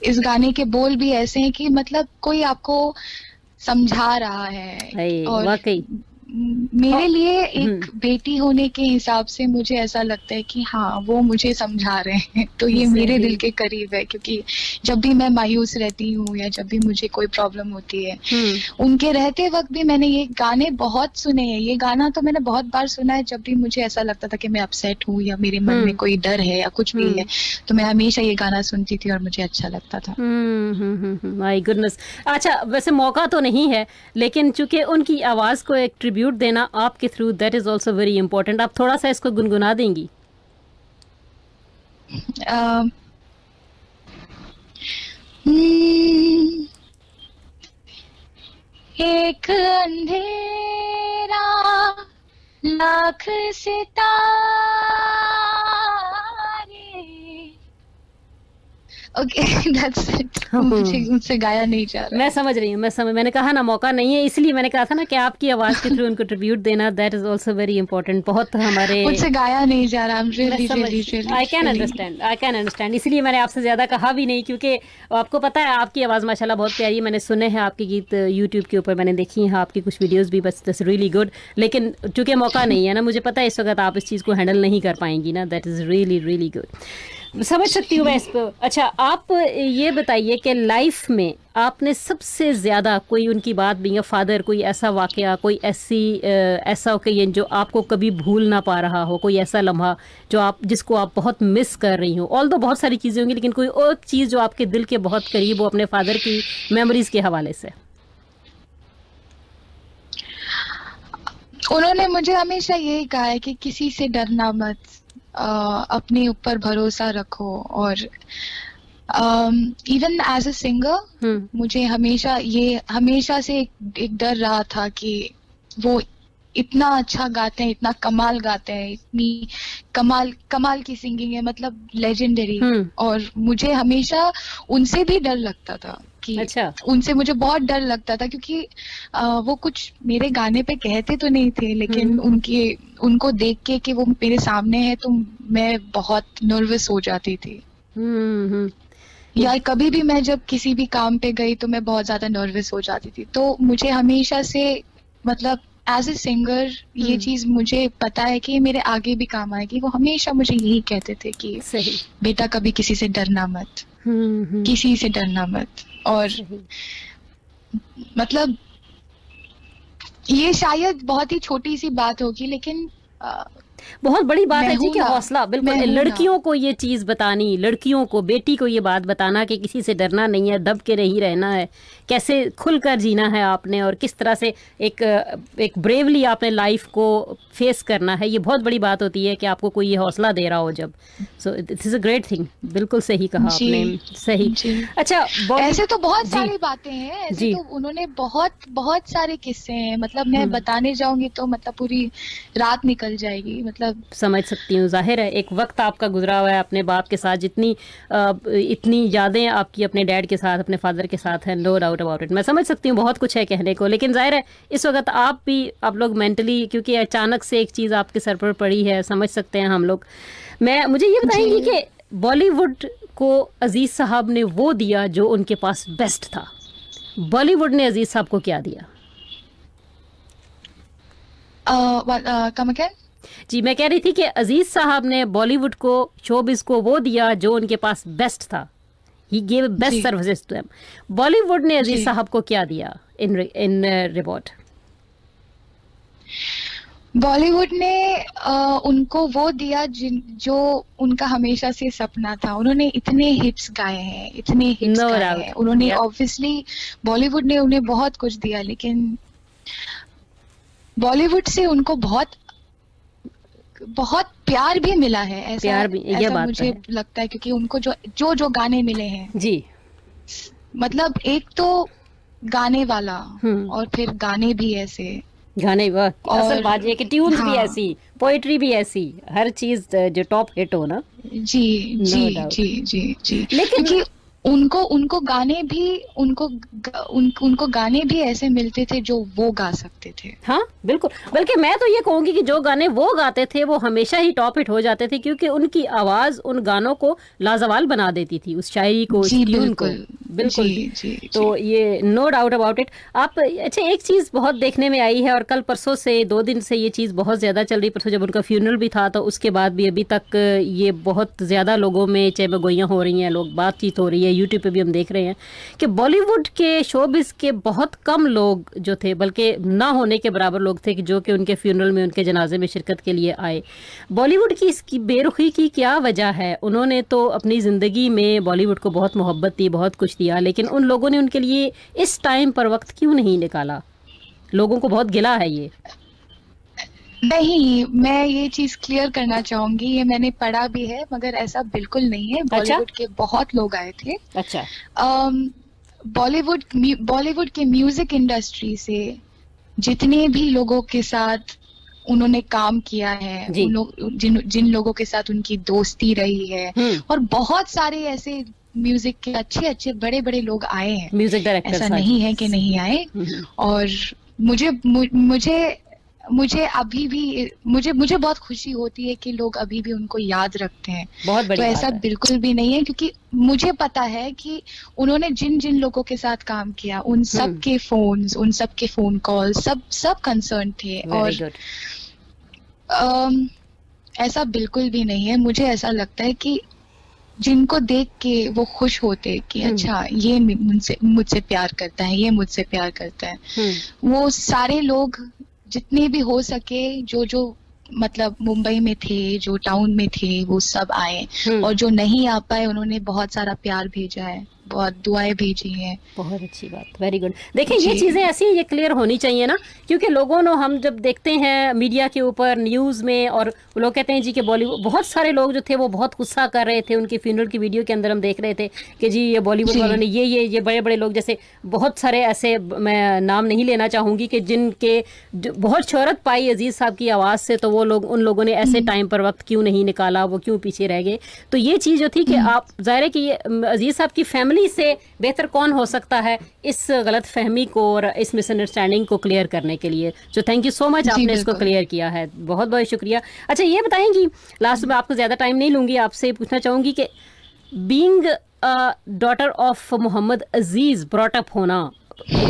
इस गाने के बोल भी ऐसे हैं कि मतलब कोई आपको समझा रहा है। और
वाकई
मेरे लिए एक बेटी होने के हिसाब से मुझे ऐसा लगता है कि हाँ, वो मुझे समझा रहे हैं, तो ये मेरे दिल के करीब है। क्योंकि जब भी मैं मायूस रहती हूँ या जब भी मुझे कोई प्रॉब्लम होती है, उनके रहते वक्त भी मैंने ये गाने बहुत सुने हैं। ये गाना तो मैंने बहुत बार सुना है, जब भी मुझे ऐसा लगता था कि मैं अपसेट हूँ या मेरे मन में कोई डर है या कुछ भी है, तो मैं हमेशा ये गाना सुनती थी और मुझे अच्छा लगता था।
My goodness. अच्छा, वैसे मौका तो नहीं है, लेकिन चूंकि उनकी आवाज को एक ट्रिब्यूट देना आपके through, that is also very important. आप थोड़ा सा इसको गुनगुना देंगी?
एक अंधेरा लाख सितारे। Okay, that's it. मुझसे गाया नहीं जा रहा।
मैं समझ रही हूँ, मैंने कहा ना मौका नहीं है, इसलिए मैंने कहा था ना कि आपकी आवाज के थ्रू उनको ट्रिब्यूट देना, that is also very important. बहुत हमारे
मुझसे गाया नहीं जा रहा।
आई कैन अंडरस्टैंड, इसलिए मैंने आपसे ज्यादा कहा भी नहीं, क्योंकि आपको पता है आपकी आवाज माशाल्लाह बहुत प्यारी है। मैंने सुने हैं आपके गीत यूट्यूब के ऊपर, मैंने देखी है आपकी कुछ वीडियोस भी, बस दैट्स रियली गुड। लेकिन चूंकि मौका नहीं है ना, मुझे पता है इस वक्त आप इस चीज को हैंडल नहीं कर पाएंगी ना, that is really really good. समझ सकती हूँ मैं इसको। अच्छा, आप ये बताइए कि लाइफ में आपने सबसे ज्यादा कोई उनकी बात बीइंग अ फादर, कोई ऐसा वाकया, कोई ऐसा ओकेजन जो आपको कभी भूल ना पा रहा हो, कोई ऐसा लम्हा जिसको आप बहुत मिस कर रही हो? ऑल्दो बहुत सारी चीजें होंगी, लेकिन कोई और चीज जो आपके दिल के बहुत करीब हो अपने फादर की मेमोरीज के हवाले से।
उन्होंने मुझे हमेशा यही कहा है कि किसी से डरना मत, अपने ऊपर भरोसा रखो। और इवन एज अ सिंगर मुझे हमेशा से एक डर रहा था कि वो इतना अच्छा गाते हैं, इतना कमाल गाते हैं, इतनी कमाल की सिंगिंग है, मतलब लेजेंडरी। और मुझे हमेशा उनसे भी डर लगता था कि उनसे मुझे बहुत डर लगता था, क्योंकि वो कुछ मेरे गाने पे कहते तो नहीं थे, लेकिन उनको देख के कि वो मेरे सामने है तो मैं बहुत नर्वस हो जाती थी। या कभी भी मैं जब किसी भी काम पे गई तो मैं बहुत ज्यादा नर्वस हो जाती थी। तो मुझे हमेशा से, मतलब एज ए सिंगर, ये चीज मुझे पता है कि मेरे आगे भी काम आएगी। वो हमेशा मुझे यही कहते थे कि बेटा कभी किसी से डरना मत, किसी से डरना मत। और मतलब ये शायद बहुत ही छोटी सी बात होगी, लेकिन
बहुत बड़ी बात है जी कि हौसला। बिल्कुल, लड़कियों को ये चीज बतानी, लड़कियों को, बेटी को ये बात बताना कि किसी से डरना नहीं है, दब के नहीं रहना है, कैसे खुलकर जीना है आपने, और किस तरह से एक ब्रेवली आपने लाइफ को फेस करना है। ये बहुत बड़ी बात होती है कि आपको कोई ये हौसला दे रहा हो जब। So it is a great thing. बिल्कुल सही कहा आपने, सही। अच्छा,
ऐसे तो बहुत सारी बातें हैं, ऐसे तो उन्होंने बहुत सारे किस्से हैं, मतलब मैं बताने जाऊंगी तो मतलब पूरी रात निकल जाएगी। मतलब
समझ सकती हूँ, जाहिर है एक वक्त आपका गुजरा हुआ है अपने बाप के साथ, इतनी यादें आपकी अपने डैड के साथ, अपने फादर के साथ है, नो डाउट अबाउट इट। मैं समझ सकती हूँ बहुत कुछ है कहने को, लेकिन जाहिर है इस वक्त आप लोग मेंटली, क्योंकि अचानक से एक चीज आपके सर पर पड़ी है, समझ सकते हैं हम लोग। मुझे ये बताएंगे कि बॉलीवुड को अजीज साहब ने वो दिया जो उनके पास बेस्ट था। बॉलीवुड ने अजीज साहब को क्या दिया? जी, मैं कह रही थी कि अजीज साहब ने बॉलीवुड को, शोबिज को वो दिया जो उनके पास बेस्ट था। He gave best services to them. Bollywood ने अजीज साहब को क्या दिया इन रिपोर्ट?
बॉलीवुड ने उनको वो दिया जो उनका हमेशा से सपना था। उन्होंने इतने हिट्स गाए हैं, इतने हिट्स गाए हैं उन्होंने। ऑब्वियसली बॉलीवुड ने उन्हें बहुत कुछ दिया, लेकिन बॉलीवुड से उनको बहुत प्यार भी मिला है। ऐसा मुझे लगता है, क्योंकि उनको जो गाने मिले हैं
जी,
मतलब एक तो गाने वाला और फिर गाने भी ऐसे,
गाने असल बात है कि ट्यून्स भी ऐसी, पोएट्री भी ऐसी, हर चीज जो टॉप हिट हो ना।
जी जी जी जी जी। लेकिन उनको गाने भी उनको गाने भी ऐसे मिलते थे जो वो गा सकते थे।
हाँ बिल्कुल, बल्कि मैं तो ये कहूंगी कि जो गाने वो गाते थे वो हमेशा ही टॉप हिट हो जाते थे, क्योंकि उनकी आवाज उन गानों को लाजवाल बना देती थी, उस शायरी को, उस ट्यून को। बिल्कुल जी, तो ये नो डाउट अबाउट इट। आप अच्छा, एक चीज बहुत देखने में आई है और कल परसों से 2 दिन से ये चीज बहुत ज्यादा चल रही, परसों जब उनका फ्यूनरल भी था तो उसके बाद भी अभी तक ये बहुत ज्यादा लोगों में चहबगोइयां हो रही हैं, लोग बातचीत हो रही है, यूट्यूब पे भी हम देख रहे हैं कि बॉलीवुड के शोबिज के बहुत कम लोग जो थे, बल्कि ना होने के बराबर लोग थे कि जो कि उनके फ्यूनरल में, उनके जनाजे में शिरकत के लिए आए। बॉलीवुड की इसकी बेरुखी की क्या वजह है? उन्होंने तो अपनी जिंदगी में बॉलीवुड को बहुत मोहब्बत दी, बहुत कुछ दिया, लेकिन उन लोगों ने उनके लिए इस टाइम पर वक्त क्यों नहीं निकाला? लोगों को बहुत गिला है ये।
नहीं, मैं ये चीज क्लियर करना चाहूंगी, ये मैंने पढ़ा भी है, मगर ऐसा बिल्कुल नहीं है। बॉलीवुड के बहुत लोग आए थे। अच्छा। बॉलीवुड के म्यूजिक इंडस्ट्री से जितने भी लोगों के साथ उन्होंने काम किया है, जिन लोगों के साथ उनकी दोस्ती रही है, और बहुत सारे ऐसे म्यूजिक के अच्छे बड़े बड़े लोग आए हैं, म्यूजिक डायरेक्टर, ऐसा नहीं है कि नहीं आए। और मुझे अभी भी मुझे बहुत खुशी होती है कि लोग अभी भी उनको याद रखते हैं। बहुत बड़ी तो ऐसा बिल्कुल भी नहीं है, क्योंकि मुझे पता है कि उन्होंने जिन लोगों के साथ काम किया, उन सब के फोन्स, उन सब के फोन कॉल, सब कंसर्न थे। और ऐसा बिल्कुल भी नहीं है। मुझे ऐसा लगता है कि जिनको देख के वो खुश होते कि अच्छा ये मुझसे प्यार करता है, ये मुझसे प्यार करता है, वो सारे लोग जितने भी हो सके, जो मतलब मुंबई में थे, जो टाउन में थे, वो सब आए। और जो नहीं आ पाए उन्होंने बहुत सारा प्यार भेजा है, बहुत दुआएं भेजी हैं। बहुत अच्छी बात, वेरी गुड। देखिए ये चीजें ऐसी ये क्लियर होनी चाहिए ना, क्योंकि लोगों ने, हम जब देखते हैं मीडिया के ऊपर, न्यूज में, और लोग कहते हैं जी कि बॉलीवुड, बहुत सारे लोग जो थे वो बहुत गुस्सा कर रहे थे उनके फ्यूनरल की वीडियो के अंदर। हम देख रहे थे कि जी ये बॉलीवुड वालों ने ये बड़े बड़े लोग, जैसे बहुत सारे ऐसे, मैं नाम नहीं लेना चाहूंगी, कि जिनके बहुत शोहरत पाई अजीज साहब की आवाज से, तो वो लोग, उन लोगों ने ऐसे टाइम पर वक्त क्यों नहीं निकाला, वो क्यों पीछे रह गए। तो ये चीज जो थी कि आप, जाहिर है कि अजीज साहब की फैमिली से बेहतर कौन हो सकता है इस गलत फहमी को और इस मिसअंडरस्टैंडिंग को क्लियर करने के लिए। जो थैंक यू सो मच, आपने इसको क्लियर किया है, बहुत बहुत शुक्रिया। अच्छा ये बताएंगी, लास्ट में आपको ज्यादा टाइम नहीं लूंगी, आपसे पूछना चाहूंगी कि being daughter of Mohammad Aziz brought up होना,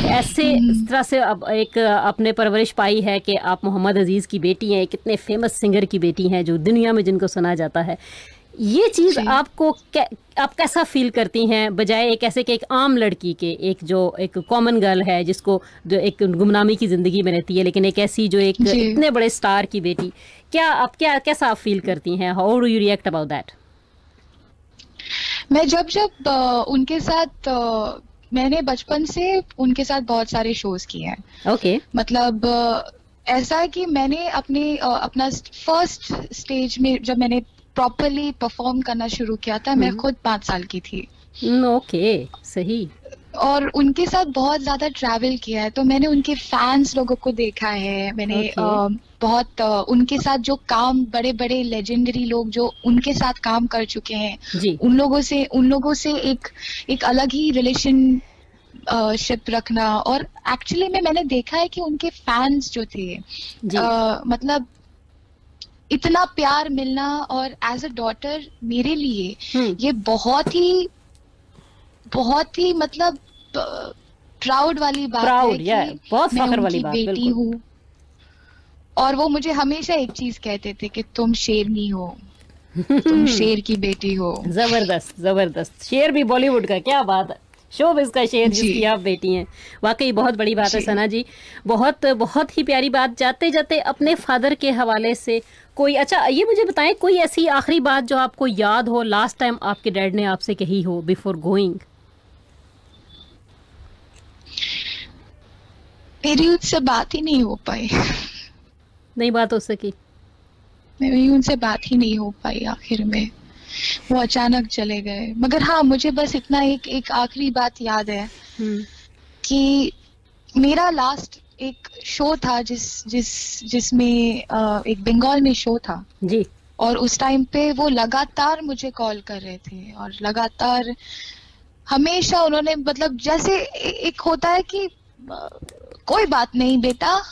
ऐसे इस तरह से अब एक अपने परवरिश पाई है कि आप मोहम्मद अजीज की बेटी हैं, कितने फेमस सिंगर की बेटी हैं जो दुनिया में जिनको सुना जाता है, ये चीज आपको आप कैसा फील करती हैं, बजाय एक ऐसे कि एक आम लड़की के, एक कॉमन गर्ल है जिसको, जो एक गुमनामी की जिंदगी में रहती है, लेकिन एक ऐसी जो एक इतने बड़े स्टार की बेटी, कैसा आप फील करती हैं? How do you react about that? मैं जब उनके साथ, मैंने बचपन से उनके साथ बहुत सारे शोज किए हैं। ओके। मतलब ऐसा है कि मैंने अपना फर्स्ट स्टेज में जब मैंने प्रॉपरली परफॉर्म करना शुरू किया था, मैं खुद 5 साल की थी। ओके, सही। और उनके साथ बहुत ज्यादा ट्रैवल किया है, तो मैंने उनके फैंस लोगों को देखा है, मैंने बहुत उनके साथ जो काम, बड़े बड़े लेजेंडरी लोग जो उनके साथ काम कर चुके हैं, उन लोगों से एक अलग ही रिलेशनशिप रखना। और एक्चुअली में मैंने देखा है कि उनके फैंस जो थे, मतलब इतना प्यार मिलना, और एज अ डॉटर मेरे लिए ये बहुत ही मतलब प्राउड वाली बात है कि बहुत फख्र वाली बात, बेटी हूँ। और वो मुझे हमेशा एक चीज कहते थे कि तुम शेरनी हो, तुम शेर की बेटी हो।
जबरदस्त जबरदस्त, शेर भी बॉलीवुड का, क्या बात है, शोबिज़ का शेर जिसकी आप बेटी हैं, वाकई बहुत बड़ी बात है सना जी, बहुत बहुत ही प्यारी बात। जाते जाते अपने फादर के हवाले से कोई, अच्छा ये मुझे बताएं, कोई ऐसी आखिरी बात जो आपको याद हो, लास्ट टाइम आपके डैड ने आपसे कही हो बिफोर गोइंग?
मेरी उनसे बात ही नहीं हो पाई।
नहीं बात हो सकी?
मेरी उनसे बात ही नहीं हो पाई आखिर में, वो अचानक चले गए। मगर हाँ, मुझे बस इतना एक आखिरी बात याद है कि मेरा लास्ट एक शो था जिसमें एक बंगाल में शो था जी, और उस टाइम पे वो लगातार मुझे कॉल कर रहे थे और लगातार हमेशा उन्होंने मतलब जैसे एक होता है कि कोई बात नहीं बेटा,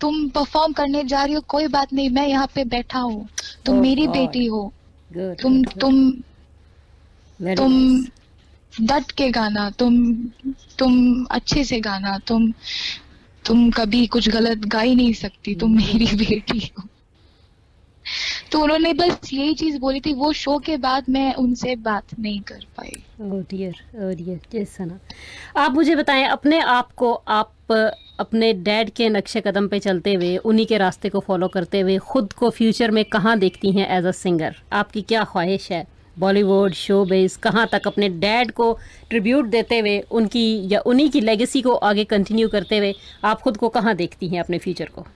तुम परफॉर्म करने जा रही हो, कोई बात नहीं, मैं यहाँ पे बैठा हूँ, तुम मेरी बेटी हो, तुम डट के गाना, तुम अच्छे से गाना, तुम कभी कुछ गलत गा ही नहीं सकती, तुम मेरी बेटी हो। तो उन्होंने बस यही चीज बोली थी। वो शो के बाद मैं उनसे बात नहीं कर पाई।
ओह डियर जैसा ना। आप मुझे बताएं, अपने आप को आप अपने डैड के नक्शे कदम पे चलते हुए, उन्हीं के रास्ते को फॉलो करते हुए खुद को फ्यूचर में कहाँ देखती हैं एज अ सिंगर? आपकी क्या ख्वाहिश है? बॉलीवुड, शोबिज़, कहाँ तक अपने डैड को ट्रिब्यूट देते हुए उनकी या उन्हीं की लेगेसी को आगे कंटिन्यू करते हुए आप खुद को कहाँ देखती हैं अपने फ्यूचर को?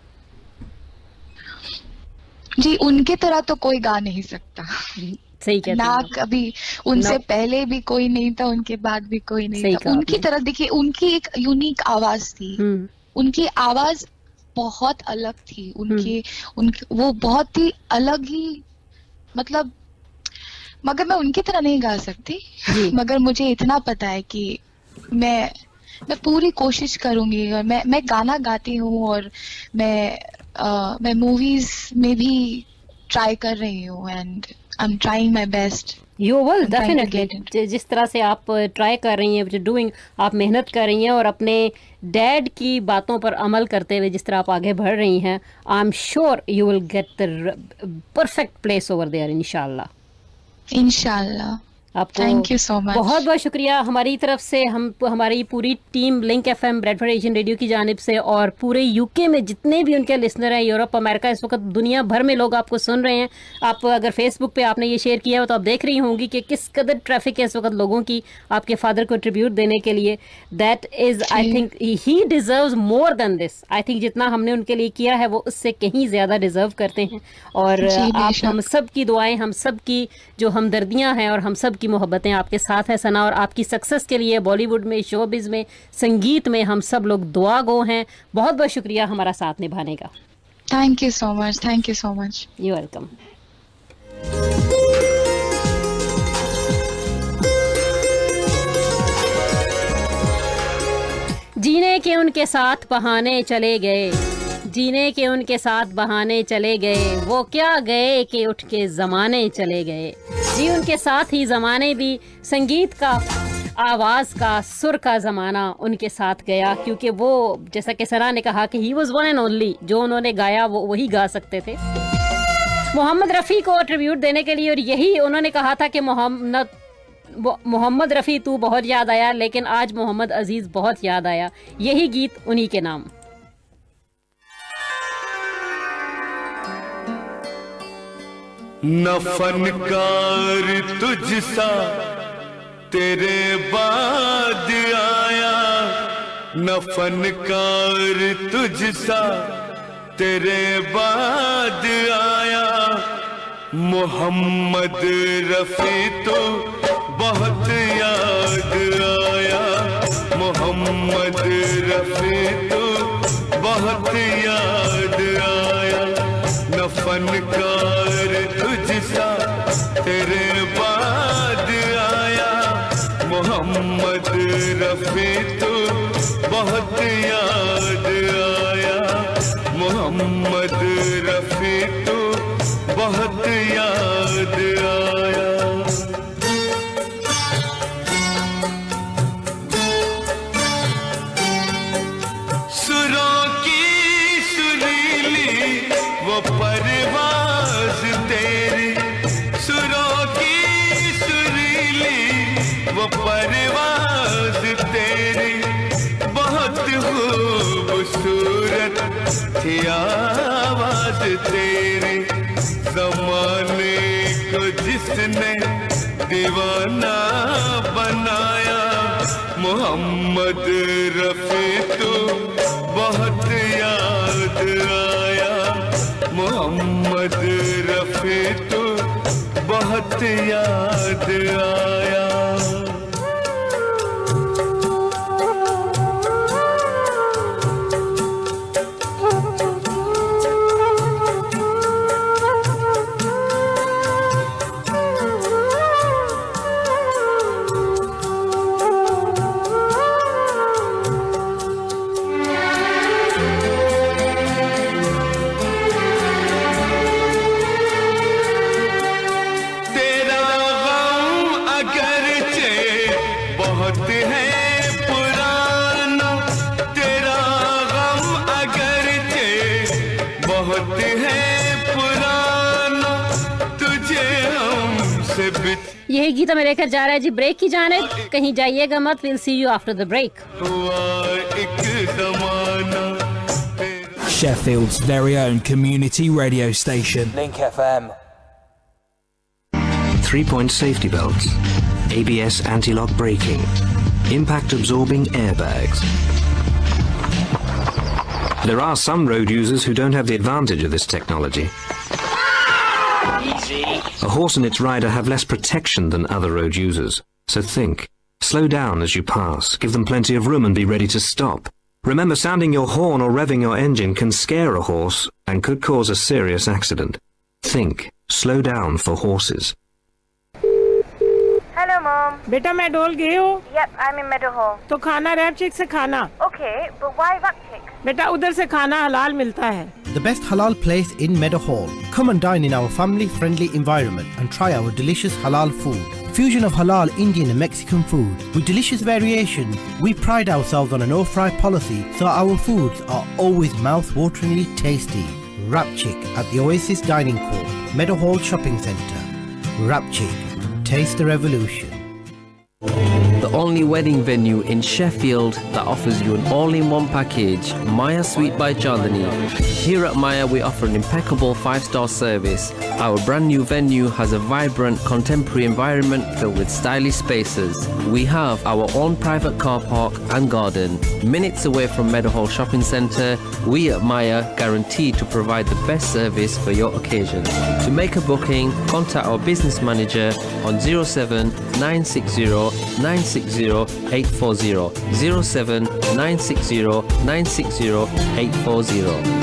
जी, उनके तरह तो कोई गा नहीं सकता।
सही कहते
ना
हैं।
कभी उनसे पहले भी कोई नहीं था, उनके बाद भी कोई नहीं था। उनकी तरह देखिए, उनकी एक यूनिक आवाज थी, उनकी आवाज बहुत अलग थी, उनकी वो बहुत ही अलग ही, मतलब मगर मैं उनकी तरह नहीं गा सकती। मगर मुझे इतना पता है कि मैं पूरी कोशिश करूंगी, और मैं गाना गाती हूँ, और मैं मूवीज में भी ट्राई कर रही हूँ, and I am trying my best.
You will definitely. जिस तरह से आप ट्राई कर रही हैं, डूइंग, आप मेहनत कर रही हैं और अपने डैड की बातों पर अमल करते हुए जिस तरह आप आगे बढ़ रही हैं, I am sure you will get the perfect place over there इंशाल्लाह। आपको
थैंक यू सो मच,
बहुत बहुत शुक्रिया हमारी तरफ से, हमारी पूरी team link FM Bradford Asian radio की जानिब से, और पूरे यूके में जितने भी उनके लिसनर हैं, यूरोप, अमेरिका, इस वक्त दुनिया भर में लोग आपको सुन रहे हैं। आप अगर फेसबुक पे आपने ये शेयर किया हो तो आप देख रही होंगी कि किस कदर ट्रैफिक है इस वक्त लोगों की आपके फादर को ट्रिब्यूट देने के लिए। That is, I think he deserves more than this. I think जितना हमने उनके लिए किया है वो उससे कहीं ज्यादा डिजर्व करते हैं। और आप, हम सब की दुआएं, हम सब की जो हमदर्दियां हैं और हम सब की मोहब्बतें आपके साथ है सना, और आपकी सक्सेस के लिए बॉलीवुड में, शोबिज में, संगीत में हम सब लोग दुआ गो हैं। बहुत बहुत शुक्रिया हमारा साथ निभाने का।
Thank you so much, thank you so much.
You welcome. जीने के उनके साथ बहाने चले गए, जीने के उनके साथ बहाने चले गए, वो क्या गए कि उठ के ज़माने चले गए। जी, उनके साथ ही ज़माने भी, संगीत का, आवाज़ का, सुर का ज़माना उनके साथ गया, क्योंकि वो, जैसा कि सना ने कहा कि he was one and only, जो उन्होंने गाया वो वही गा सकते थे। मोहम्मद रफ़ी को ट्रिब्यूट देने के लिए, और यही उन्होंने कहा था कि मोहम्मद रफ़ी तू बहुत याद आया, लेकिन आज मोहम्मद अजीज़ बहुत याद आया। यही गीत उन्हीं के नाम।
न फनकार तुझसा तेरे बाद आया, न फनकार तुझसा तेरे बाद आया, मोहम्मद रफ़ी तो बहुत याद आया, मोहम्मद रफ़ी तो बहुत याद आया, न फनकार तुझसा तेरे बाद आया, मोहम्मद रफ़ी तो बहुत याद आया, मोहम्मद रफ़ी तो बहुत याद आया। सुरों की सुरीली वो परवाज़ तेरी, सुरों की सुरीली वो परवाज़ तेरी, बहुत खूबसूरत थी आवाज़ तेरी, ज़माने को जिसने दीवाना बनाया, मोहम्मद रफ़ी तो बहुत याद आया, मोहम्मद रफ़ी तो बहुत याद आया। से बिछ
यही गीत हमें लेकर जा रहा है जी ब्रेक की जानिब। कहीं जाइएगा मत, will see you after the break.
हुआ एक जमाना
Sheffield's very own community radio station.
Link FM.
3-point safety belts, ABS anti-lock braking, impact absorbing airbags. There are some road users who don't have the advantage of this technology.
Easy.
A horse and its rider have less protection than other road users. So think. Slow down as you pass, give them plenty of room and be ready to stop. Remember, sounding your horn or revving your engine can scare a horse and could cause a serious accident. Think. Slow down for horses.
Hello mom.
बेटा मैं डोल गई हूँ।
Yep, I'm in Meadowhall.
तो खाना रैपचिक से खाना।
Okay, but why Rapchick?
बेटा उधर से खाना हलाल मिलता है।
The best halal place in Meadowhall. Come and dine in our family-friendly environment and try our delicious halal food. Fusion of halal Indian and Mexican food with delicious variation. We pride ourselves on a no-fry policy, so our foods are always mouth-wateringly tasty. Rapchick at the Oasis Dining Court, Meadowhall Shopping Centre. Rapchick. Taste the revolution.
The only wedding venue in Sheffield that offers you an all-in-one package, Maya Suite by Chandani. Here at Maya we offer an impeccable 5-star service. Our brand new venue has a vibrant contemporary environment filled with stylish spaces. We have our own private car park and garden. Minutes away from Meadowhall Shopping Centre, we at Maya guarantee to provide the best service for your occasion. To make a booking, contact our business manager on 07 960 960 840 07 960 960 840.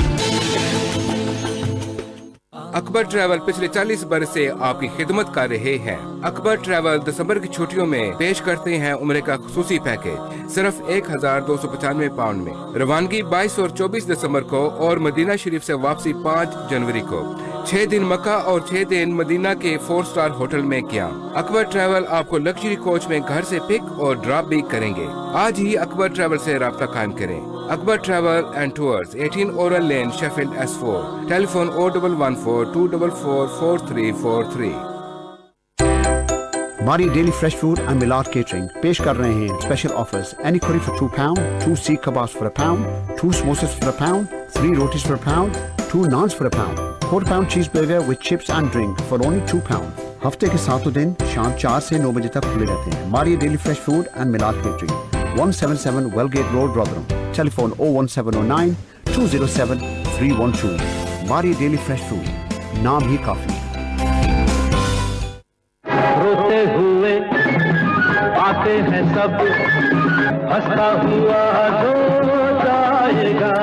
Akbar travel पिछले 40 बरस से आपकी खिदमत कर रहे हैं। Akbar travel दिसंबर की छुट्टियों में पेश करते हैं उम्र का खुसूसी पैकेज सिर्फ 1295 पाउंड में। रवानगी 22 और 24 दिसंबर को और मदीना शरीफ से वापसी 5 जनवरी को। 6 दिन मक्का और 6 दिन मदीना के 4-स्टार होटल में किया। अकबर ट्रैवल आपको लग्जरी कोच में घर से पिक और ड्रॉप भी करेंगे। आज ही अकबर ट्रैवल से राब्ता कायम करें। Akbar travel and tours, 18 oral lane, Sheffield S4। Telephone 0114 244 4343।
Mari Daily Fresh Food and Milad Catering पेश कर रहे हैं special offers. Any curry for £2, 2 seekh kebabs for £1, 2 samosas for £1, 3 rotis for £1, 2 naans for £1, £4 cheeseburger with chips and drink for only £2। हफ्ते के 7 दिन शाम 4 से 9 बजे तक खुले रहते हैं। Mari Daily Fresh Food and Milad Catering, 177 Wellgate Road, Rotherham। Telephone 01709 207 312। Mari Daily Fresh Food, नाम ही काफी।
रोते हुए आते हैं सब, हंसता हुआ जो जाएगा।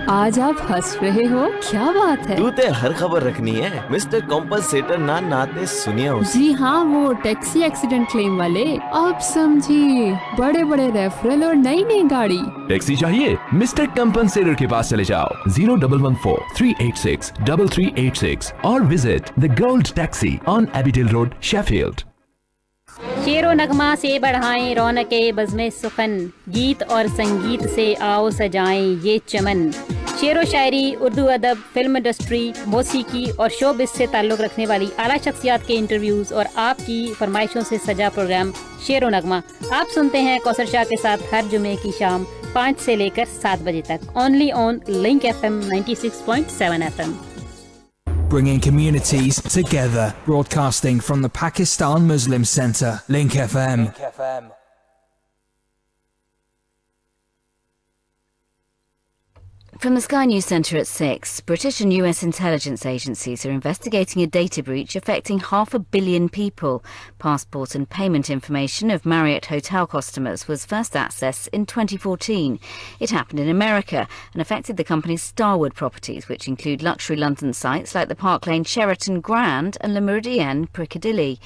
आज आप हंस रहे हो, क्या बात है?
तू ते हर खबर रखनी है। मिस्टर कॉम्पनसेटर ना नाते सुनिया उसे।
जी हाँ, वो टैक्सी एक्सीडेंट क्लेम वाले। अब समझिए, बड़े बड़े रेफरल और नई नई गाड़ी।
टैक्सी चाहिए? मिस्टर कॉम्पनसेटर के पास चले जाओ। 0114 386 3386 और visit the gold taxi on Abbeydale road, Sheffield.
Shero Nagma से बढ़ाएं रौनके बज़्मे सुखन, गीत और संगीत से आओ सजाएं ये चमन। शेरो शायरी, उर्दू अदब, फिल्म इंडस्ट्री, मौसीकी और शोबिस से ताल्लुक़ रखने वाली आला शख्सियात के इंटरव्यूज़ और आपकी फरमाइशों से सजा प्रोग्राम शेरो नगमा आप सुनते हैं कौसर शाह के साथ हर जुमे की शाम 5 से लेकर 7 बजे तक, only on link FM 96.7 FM।
Bringing communities together, broadcasting from the Pakistan Muslim Centre, Link FM.
Link FM.
From the Sky News Centre at 6, British and US intelligence agencies are investigating a data breach affecting 500 million people. Passport and payment information of Marriott hotel customers was first accessed in 2014. It happened in America and affected the company's Starwood properties, which include luxury London sites like the Park Lane Sheraton Grand and Le Méridien Piccadilly.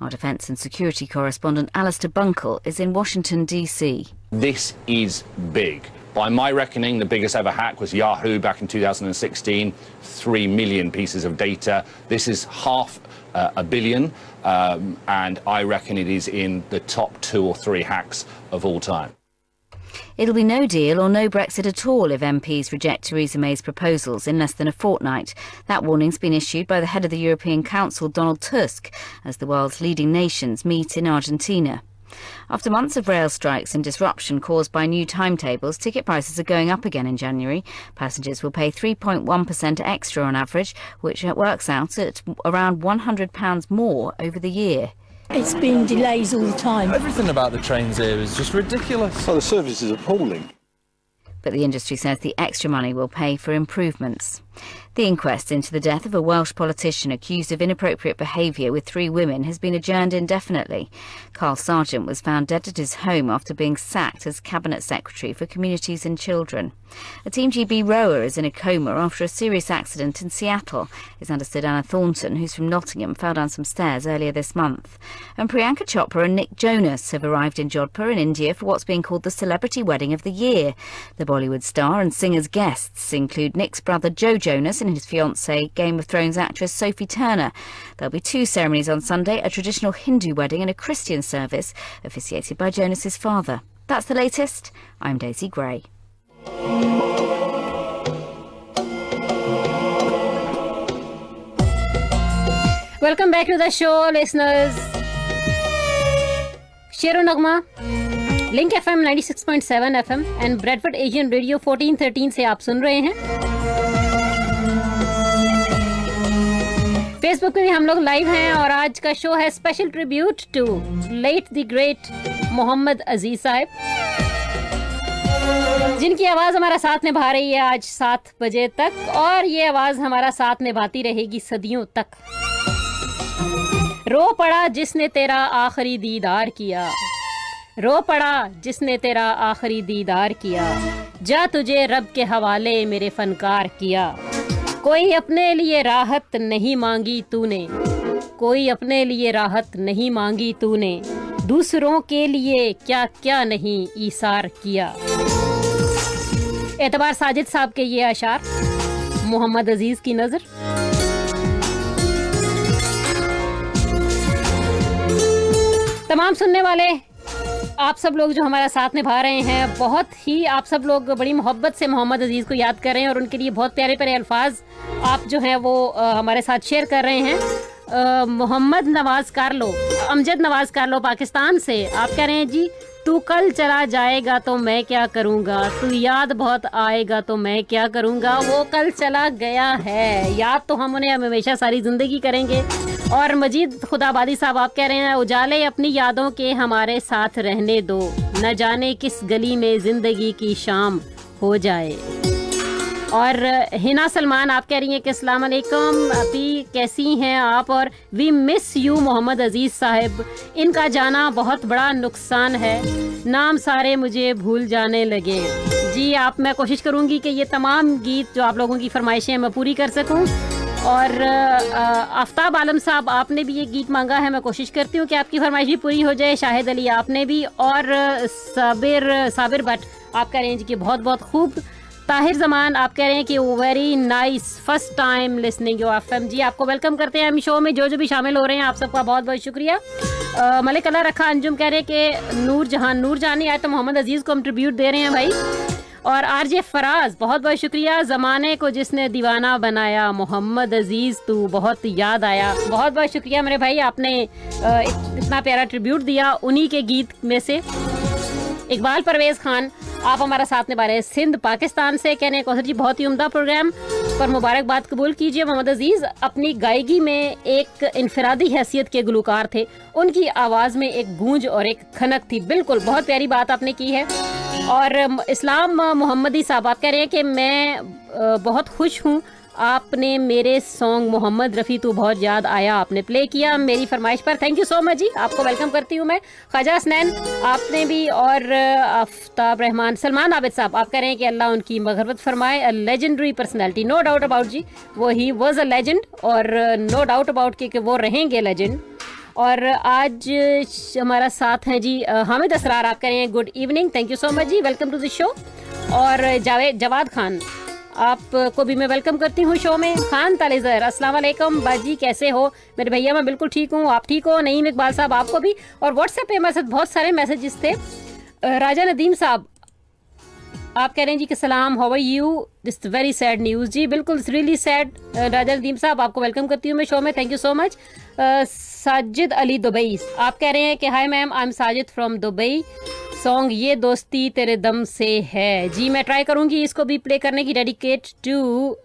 Our defence and security correspondent Alistair Bunkle is in Washington, D.C.
This is big. By my reckoning, the biggest ever hack was Yahoo back in 2016, 3 million pieces of data. This is $500 million, and I reckon it is in the top 2 or 3 hacks of all time.
It'll be no deal or no Brexit at all if MPs reject Theresa May's proposals in less than a fortnight. That warning's been issued by the head of the European Council, Donald Tusk, as the world's leading nations meet in Argentina. After months of rail strikes and disruption caused by new timetables, ticket prices are going up again in January. Passengers will pay 3.1% extra on average, which works out at around £100 more over the year.
It's been delays all the time.
Everything about the trains here is just ridiculous.
Oh, the service is appalling.
But the industry says the extra money will pay for improvements. The inquest into the death of a Welsh politician accused of inappropriate behaviour with 3 women has been adjourned indefinitely. Carl Sargent was found dead at his home after being sacked as Cabinet Secretary for Communities and Children. A Team GB rower is in a coma after a serious accident in Seattle. It's understood Anna Thornton, who's from Nottingham, fell down some stairs earlier this month. And Priyanka Chopra and Nick Jonas have arrived in Jodhpur in India for what's being called the celebrity wedding of the year. The Bollywood star and singer's guests include Nick's brother Joe Jonas and his fiancée, Game of Thrones actress Sophie Turner. There'll be 2 ceremonies on Sunday, a traditional Hindu wedding and a Christian service, officiated by Jonas's father. That's the latest. I'm Daisy Gray.
Welcome back to the show, listeners. Shero Nagma, Link FM 96.7 FM and Bradford Asian Radio 1413 से आप सुन रहे हैं. Facebook पे भी हम लोग live हैं और आज का शो है special tribute to late the great Mohammed Aziz साहब, जिनकी आवाज हमारा साथ निभा रही है आज 7 बजे तक और ये आवाज हमारा साथ निभाती रहेगी सदियों तक. रो पड़ा जिसने तेरा आखिरी दीदार किया, रो पड़ा जिसने तेरा आखिरी दीदार किया, जा तुझे रब के हवाले मेरे फनकार किया. कोई अपने लिए राहत नहीं मांगी तूने, कोई अपने लिए राहत नहीं मांगी तूने, दूसरों के लिए क्या क्या नहीं ईसार किया. एतबार साजिद साहब के ये अशार, मोहम्मद अजीज की नजर. तमाम सुनने वाले आप सब लोग जो हमारा साथ निभा रहे हैं, बहुत ही आप सब लोग बड़ी मोहब्बत से मोहम्मद अजीज को याद कर रहे हैं और उनके लिए बहुत प्यारे प्यारे अल्फाज आप जो हैं वो हमारे साथ शेयर कर रहे हैं. मोहम्मद नवाज कारलो, अमजद नवाज कारलो पाकिस्तान से, आप कह रहे हैं जी तू कल चला जाएगा तो मैं क्या करूँगा, तू याद बहुत आएगा तो मैं क्या करूँगा. वो कल चला गया है, याद तो हम उन्हें हमेशा सारी ज़िंदगी करेंगे. और मजीद खुदाबादी साहब आप कह रहे हैं उजाले अपनी यादों के हमारे साथ रहने दो, न जाने किस गली में ज़िंदगी की शाम हो जाए. और हिना सलमान आप कह रही हैं कि अस्सलाम वालेकुम अभी कैसी हैं आप, और वी मिस यू मोहम्मद अजीज़ साहब, इनका जाना बहुत बड़ा नुकसान है, नाम सारे मुझे भूल जाने लगे. जी आप, मैं कोशिश करूंगी कि ये तमाम गीत जो आप लोगों की फरमाइशें मैं पूरी कर सकूं. और आफ्ताब आलम साहब आपने भी ये गीत मांगा है, मैं कोशिश करती हूँ कि आपकी फरमाइश भी पूरी हो जाए. शाहिद अली आपने भी, और साबिर भट्ट आप कह रहे हैं जी कि बहुत बहुत खूब. ताहिर जमान आप कह रहे हैं कि very nice, first time listening your FM. जी आपको वेलकम करते हैं हम शो में, जो भी शामिल हो रहे हैं आप सबका बहुत बहुत शुक्रिया. मलिक अल्लाह रखा अंजुम कह रहे हैं कि नूर जहां नहीं आया तो मोहम्मद अजीज़ को हम ट्रिब्यूट दे रहे हैं भाई. और आरजे फराज बहुत बहुत शुक्रिया. ज़माने को जिसने दीवाना बनाया मोहम्मद अजीज़ तू बहुत याद आया, बहुत बहुत शुक्रिया मेरे भाई, आपने इतना प्यारा ट्रिब्यूट दिया उन्हीं के गीत में से. इकबाल परवेज़ खान आप हमारा साथ निभा रहे हैं सिंध पाकिस्तान से, कहने कौसर जी बहुत ही उम्दा प्रोग्राम, पर मुबारकबाद कबूल कीजिए. मोहम्मद अजीज़ अपनी गायकी में एक इनफरादी हैसियत के गुलकार थे, उनकी आवाज़ में एक गूंज और एक खनक थी. बिल्कुल बहुत प्यारी बात आपने की है. और इस्लाम मोहम्मदी साहब आप कह रहे हैं कि मैं बहुत खुश हूँ, आपने मेरे सॉन्ग मोहम्मद रफ़ी तू बहुत याद आया आपने प्ले किया मेरी फरमाइश पर. थैंक यू सो मच जी, आपको वेलकम करती हूँ मैं. ख्वाजा हसनैन आपने भी, और आफ्ताब रहमान. सलमान आबिद साहब आप कह रहे हैं कि अल्लाह उनकी मग़फ़िरत फरमाए. A legendary personality, no doubt about जी, वो ही वॉज अ लेजेंड और नो डाउट अबाउट कि वो रहेंगे लेजेंड. और आज हमारा साथ हैं जी हामिद असरार आप कह रहे हैं good evening, thank you so much जी, वेलकम टू द शो. और जवाद खान आपको भी मैं वेलकम करती हूँ शो में. खान तालेजर अस्सलाम वालेकुम बाजी कैसे हो मेरे भैया, मैं बिल्कुल ठीक हूँ, आप ठीक हो. नईम इकबाल साहब आपको भी. और व्हाट्सएप पे हमारे साथ बहुत सारे मैसेजेस थे. राजा नदीम साहब आप कह रहे हैं जी कि सलाम, how are you, this very sad news. जी बिल्कुल, रियली सैड। राजा नदीम साहब, आपको वेलकम करती हूँ मैं शो में, thank you so much. Sajid Ali Dubai, आप कह रहे हैं कि hi ma'am, I am Sajid from Dubai, song ये दोस्ती तेरे दम से है। जी मैं ट्राई करूँगी इसको भी प्ले करने की, dedicate to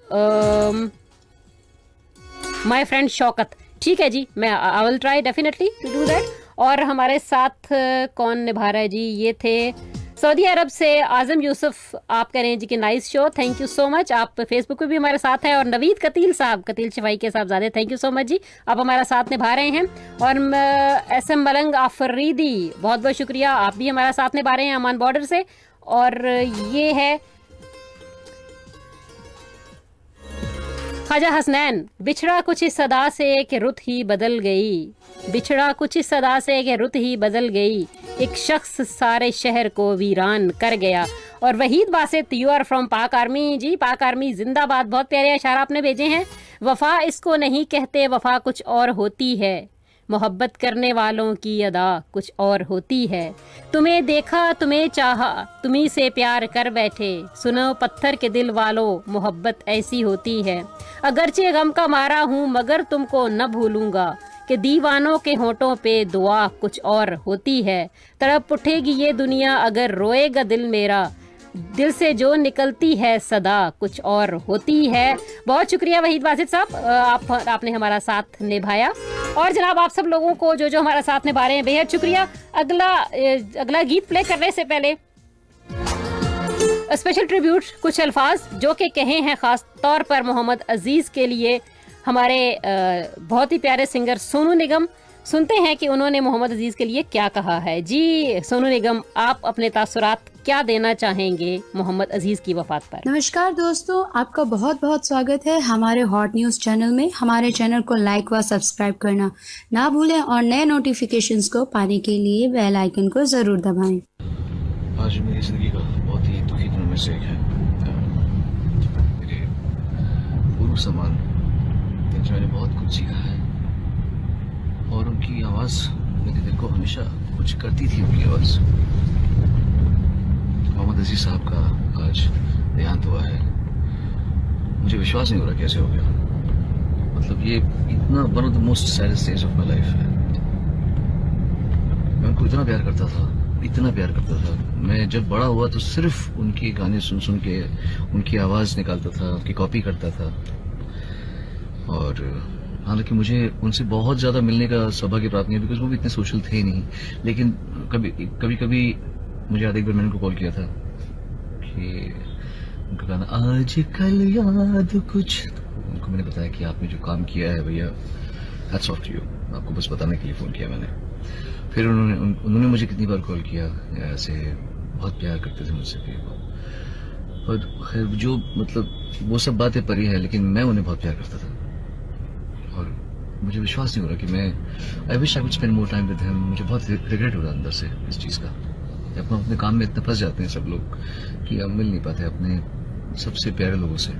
my friend Shaukat. ठीक है जी, मैं I will try definitely to do that. और हमारे साथ कौन निभा रहा है जी, ये थे सऊदी अरब से आजम यूसुफ, आप कह रहे हैं जी कि nice show, thank you so much. आप फेसबुक पे भी हमारे साथ हैं। और नवीद कतील साहब, कतील शिफाई के साहबजादे, थैंक यू सो मच जी, आप हमारा साथ निभा रहे हैं। और एसएम मलंग आफरीदी, बहुत बहुत शुक्रिया, आप भी हमारा साथ निभा रहे हैं अमान बॉर्डर से। और ये है ख्वाजा हसनैन, बिछड़ा कुछ इस सदा से कि रुत ही बदल गई, बिछड़ा कुछ इस सदा से कि रुत ही बदल गई, एक शख्स सारे शहर को वीरान कर गया। और Wahid Basit, you are from Pak army. जी पाक आर्मी जिंदाबाद, बहुत प्यारे अशार आपने भेजे हैं। वफा इसको नहीं कहते, वफा कुछ और होती है, मोहब्बत करने वालों की अदा कुछ और होती है। तुम्हें देखा तुम्हें चाहा, तुम्ही से प्यार कर बैठे, सुनो पत्थर के दिल वालों, मोहब्बत ऐसी होती है। अगरचे गम का मारा हूँ मगर तुमको न भूलूंगा, कि दीवानों के होठों पे दुआ कुछ और होती है। तड़प उठेगी ये दुनिया अगर रोएगा दिल मेरा, दिल से जो निकलती है सदा कुछ और होती है। बहुत शुक्रिया वहीद बासित साहब, आपने हमारा साथ निभाया। और जनाब आप सब लोगों को जो हमारा साथ निभा रहे हैं, बेहद शुक्रिया। अगला गीत प्ले करने से पहले स्पेशल ट्रिब्यूट, कुछ अल्फाज जो कि कहे हैं खास तौर पर मोहम्मद अजीज के लिए, हमारे बहुत ही प्यारे सिंगर सोनू निगम। सुनते हैं कि उन्होंने मोहम्मद अजीज के लिए क्या कहा है। जी सोनू निगम, आप अपने तासुरात क्या देना चाहेंगे मोहम्मद अजीज की वफात पर?
नमस्कार दोस्तों, आपका बहुत बहुत स्वागत है हमारे हॉट न्यूज चैनल में। हमारे चैनल को लाइक व सब्सक्राइब करना ना भूलें और नए नोटिफिकेशंस को पाने के लिए बेल आइकन को जरूर दबाएं।
आज मेरी जिंदगी का बहुत ही दुखी दिनों में से एक है। मेरे पूर्व समान जो मैंने बहुत कुछ सीखा है और उनकी आवाज़ मेरे दिल को हमेशा कुछ करती थी। उनकी आवाज़, मोहम्मद अजीज साहब का आज देहांत हुआ है। मुझे विश्वास नहीं हो रहा कैसे हो गया। मतलब ये इतना one of the most saddest days of my life है। मैं उनको इतना प्यार करता था, इतना प्यार करता था। मैं जब बड़ा हुआ तो सिर्फ उनके गाने सुन सुन के उनकी आवाज़ निकालता था, उनकी कॉपी करता था। और हालांकि मुझे उनसे बहुत ज़्यादा मिलने का सौभाग्य प्राप्त नहीं है, बिकॉज वो भी इतने सोशल थे नहीं। लेकिन कभी कभी मुझे याद, एक बार मैंने उनको कॉल किया था कि उनका गाना आज कल याद कुछ, उनको मैंने बताया कि आपने जो काम किया है भैया, हैट्स ऑफ टू यू। आपको बस बताने के लिए फ़ोन किया मैंने। फिर उन्होंने मुझे कितनी बार कॉल किया, ऐसे बहुत प्यार करते थे मुझसे भी। और खैर जो मतलब वो सब बातें परी है, लेकिन मैं उन्हें बहुत प्यार करता था। और मुझे विश्वास नहीं हो रहा कि मैं I wish I would spend more time with him. मुझे बहुत रिग्रेट हो रहा है अंदर से इस चीज़ का। अपने काम में इतना फंस जाते हैं सब लोग कि हम मिल नहीं पाते अपने सबसे प्यारे लोगों से।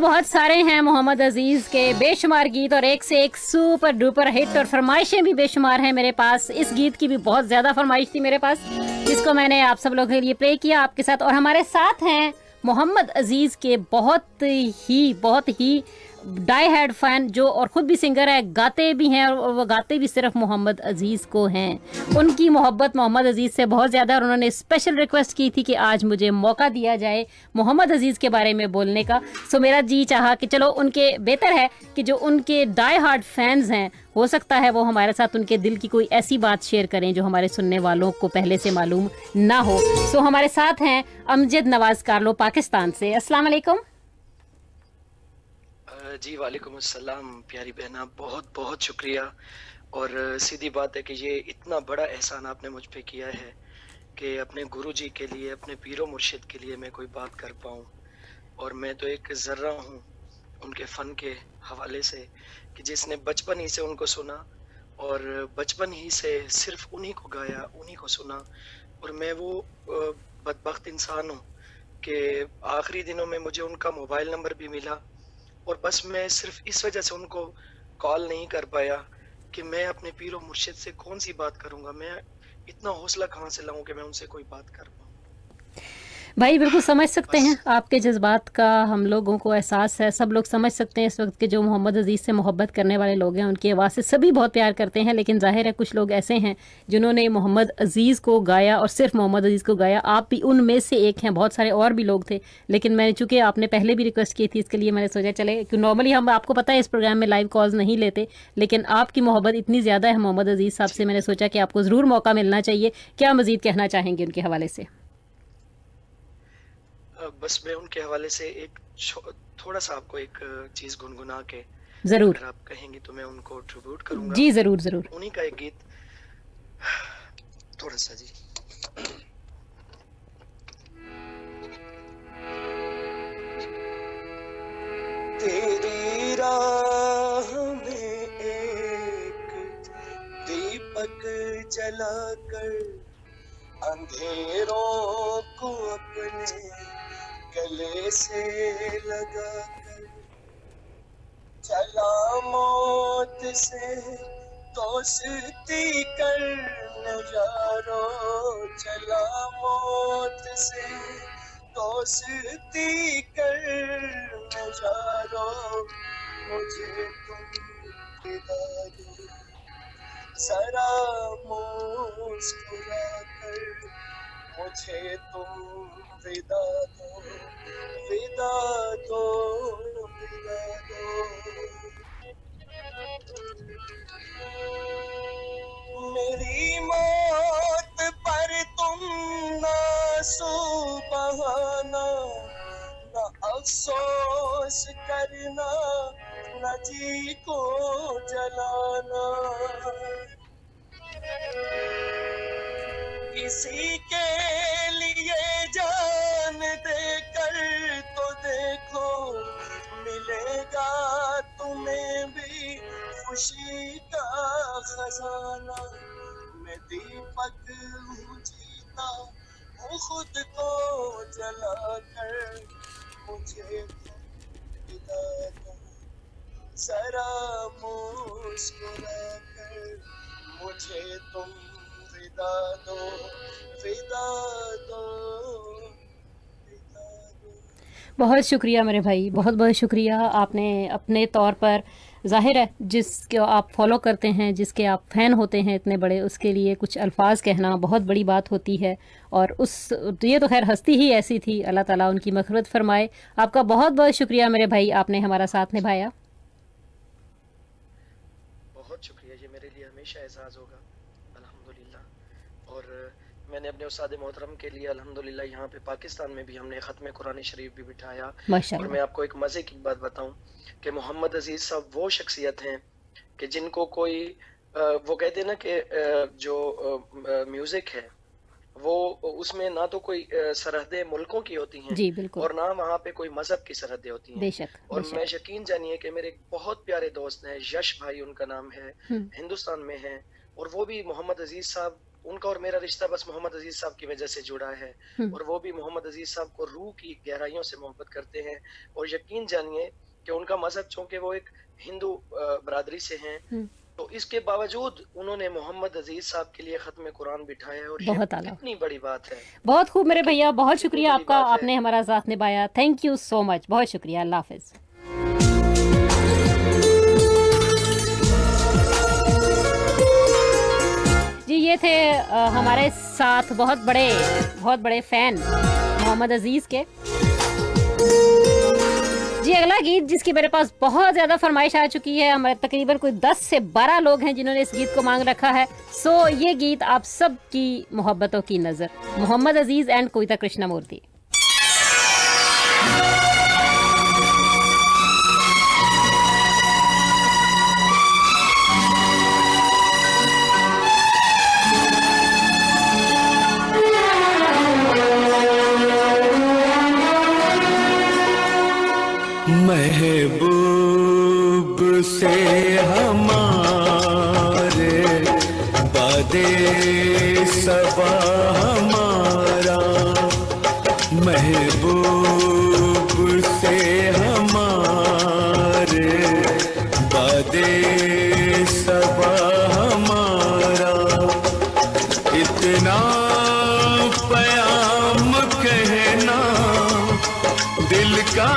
बहुत सारे हैं मोहम्मद अजीज के बेशुमार गीत और एक से एक सुपर डुपर हिट और फरमाइशें भी बेशुमार हैं मेरे पास। इस गीत की भी बहुत ज्यादा फरमाइश थी मेरे पास, जिसको मैंने आप सब लोगों के लिए प्ले किया आपके साथ। और हमारे साथ हैं मोहम्मद अजीज के बहुत ही डाई हेड फैन जो और ख़ुद भी सिंगर है, गाते भी हैं और वो गाते भी सिर्फ मोहम्मद अजीज़ को हैं। उनकी मोहब्बत मोहम्मद अजीज़ से बहुत ज़्यादा और उन्होंने स्पेशल रिक्वेस्ट की थी कि आज मुझे मौका दिया जाए मोहम्मद अजीज़ के बारे में बोलने का। सो मेरा जी चाहा कि चलो उनके बेहतर है कि जो उनके डाई हार्ड फैंस हैं हो सकता है वो हमारे साथ उनके दिल की कोई ऐसी बात शेयर करें जो हमारे सुनने वालों को पहले से मालूम ना हो। सो हमारे साथ हैं अमजद नवाज कार्लो पाकिस्तान से। अस्सलाम वालेकुम।
जी वालेकुम अस्सलाम प्यारी बहना, बहुत बहुत शुक्रिया। और सीधी बात है कि ये इतना बड़ा एहसान आपने मुझ पे किया है कि अपने गुरुजी के लिए, अपने पीरो मुर्शिद के लिए मैं कोई बात कर पाऊँ। और मैं तो एक ज़र्रा हूँ उनके फ़न के हवाले से कि जिसने बचपन ही से उनको सुना और बचपन ही से सिर्फ उन्हीं को गाया, उन्हीं को सुना। और मैं वो बदबख्त इंसान हूँ कि आखिरी दिनों में मुझे उनका मोबाइल नंबर भी मिला और बस मैं सिर्फ इस वजह से उनको कॉल नहीं कर पाया कि मैं अपने पीरो मुर्शिद से कौन सी बात करूंगा, मैं इतना हौसला कहाँ से लाऊं कि मैं उनसे कोई बात कर पाऊँ।
भाई बिल्कुल समझ सकते हैं आपके जज्बात का, हम लोगों को एहसास है, सब लोग समझ सकते हैं इस वक्त के जो मोहम्मद अजीज़ से मोहब्बत करने वाले लोग हैं उनकी आवाज़ से सभी बहुत प्यार करते हैं। लेकिन जाहिर है कुछ लोग ऐसे हैं जिन्होंने मोहम्मद अजीज़ को गाया और सिर्फ मोहम्मद अजीज़ को गाया। आप भी उनमें से एक हैं, बहुत सारे और भी लोग थे लेकिन मैंने चूँकि आपने पहले भी रिक्वेस्ट की थी इसके लिए मैंने सोचा चले कि नॉर्मली हम आपको पता है इस प्रोग्राम में लाइव कॉल्स नहीं लेते, लेकिन आपकी मोहब्बत इतनी ज़्यादा है मोहम्मद अजीज़ साहब से, मैंने सोचा कि आपको ज़रूर मौका मिलना चाहिए। क्या मज़ीद कहना चाहेंगे उनके हवाले से?
बस मैं उनके हवाले से एक थोड़ा सा आपको एक चीज गुनगुना के
जरूर
अगर आप कहेंगे तो मैं उनको ट्रिब्यूट करूंगा।
जी जरूर जरूर।
उन्हीं का एक गीत थोड़ा सा जी। तेरी राह में एक दीपक जलाकर अंधेरों को अपने गले से लगाकर चला मौत से दोस्ती करने यारो, चला मौत से दोस्ती करने यारो, मुझे तुम विदा दो जरा मुस्कुरा कर, मुझे तुम विदा दो, विदा दो, विदा दो। मेरी मौत पर तुम ना सो बहाना, ना अफसोस करना, न जी को जलाना। इसी के लिए जान देकर तो देखो, मिलेगा तुम्हें भी खुशी का खजाना। मैं दीपक हूँ जीता हूँ खुद को जलाकर, मुझे विदा दो जरा मुस्कुरा कर, मुझे तुम विदा दो, विदा दो, विदा दो।
बहुत शुक्रिया मेरे भाई, बहुत बहुत शुक्रिया। आपने अपने तौर पर जाहिर है जिसको आप फॉलो करते हैं, जिसके आप फ़ैन होते हैं इतने बड़े, उसके लिए कुछ अल्फाज कहना बहुत बड़ी बात होती है। और ये तो खैर हस्ती ही ऐसी थी, अल्लाह ताला उनकी मग़फ़िरत फरमाए। आपका बहुत बहुत शुक्रिया मेरे भाई, आपने हमारा साथ निभाया।
बहुत शुक्रिया, ये मेरे लिए हमेशा एहसास होगा अल्हम्दुलिल्लाह। और मैंने अपने उस्ताद मोहतरम के लिए अल्हम्दुलिल्लाह यहाँ पे पाकिस्तान में भी हमने ख़त्म कुरान शरीफ भी बिठाया। और मैं आपको एक मज़े की बात बताऊँ कि मोहम्मद अजीज़ साहब वो शख्सियत हैं कि जिनको कोई वो कहते हैं ना कि जो म्यूज़िक है वो उसमें ना तो कोई सरहदें मुल्कों की होती हैं
जी बिल्कुल,
और ना वहाँ पे कोई मजहब की सरहदें होती हैं।
बेशक,
और मैं यकीन जानिए कि मेरे बहुत प्यारे दोस्त हैं, यश भाई उनका नाम है, हिंदुस्तान में हैं, और वो भी मोहम्मद अजीज साहब उनका और मेरा रिश्ता बस मोहम्मद अजीज साहब की वजह से जुड़ा है, और वो भी मोहम्मद अजीज साहब को रूह की गहराइयों से मोहब्बत करते हैं। और यकीन जानिए कि उनका मजहब, चूंकि वो एक हिंदू बरादरी से हैं, तो इसके बावजूद उन्होंने मोहम्मद अजीज साहब के लिए खत्म कुरान बिठाया, और ये कितनी बड़ी बात है।
बहुत खूब मेरे भैया, बहुत शुक्रिया आपका, आपने हमारा साथ निभाया। थैंक यू सो मच, बहुत शुक्रिया। अल्लाह हाफिज। जी ये थे हमारे साथ बहुत बड़े फैन मोहम्मद अजीज के। जी अगला गीत जिसकी मेरे पास बहुत ज्यादा फरमाइश आ चुकी है, हमारे तकरीबन कोई 10 से 12 लोग हैं जिन्होंने इस गीत को मांग रखा है। सो ये गीत आप सब की मोहब्बतों की नजर, मोहम्मद अजीज एंड कविता कृष्णमूर्ति।
महबूब से हमारे बादे सबा हमारा, महबूब से हमारे बादे सबा हमारा, इतना प्याम कहना दिल का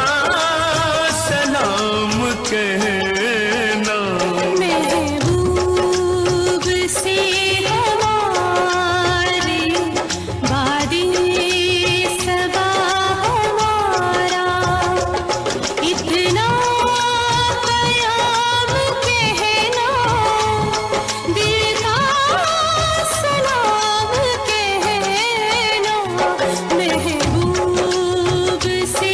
सलाम कहना,
महबूब से हमारे वादे सबा हमारा, इतना प्याम कहना दिल का सलाम कहना, महबूब से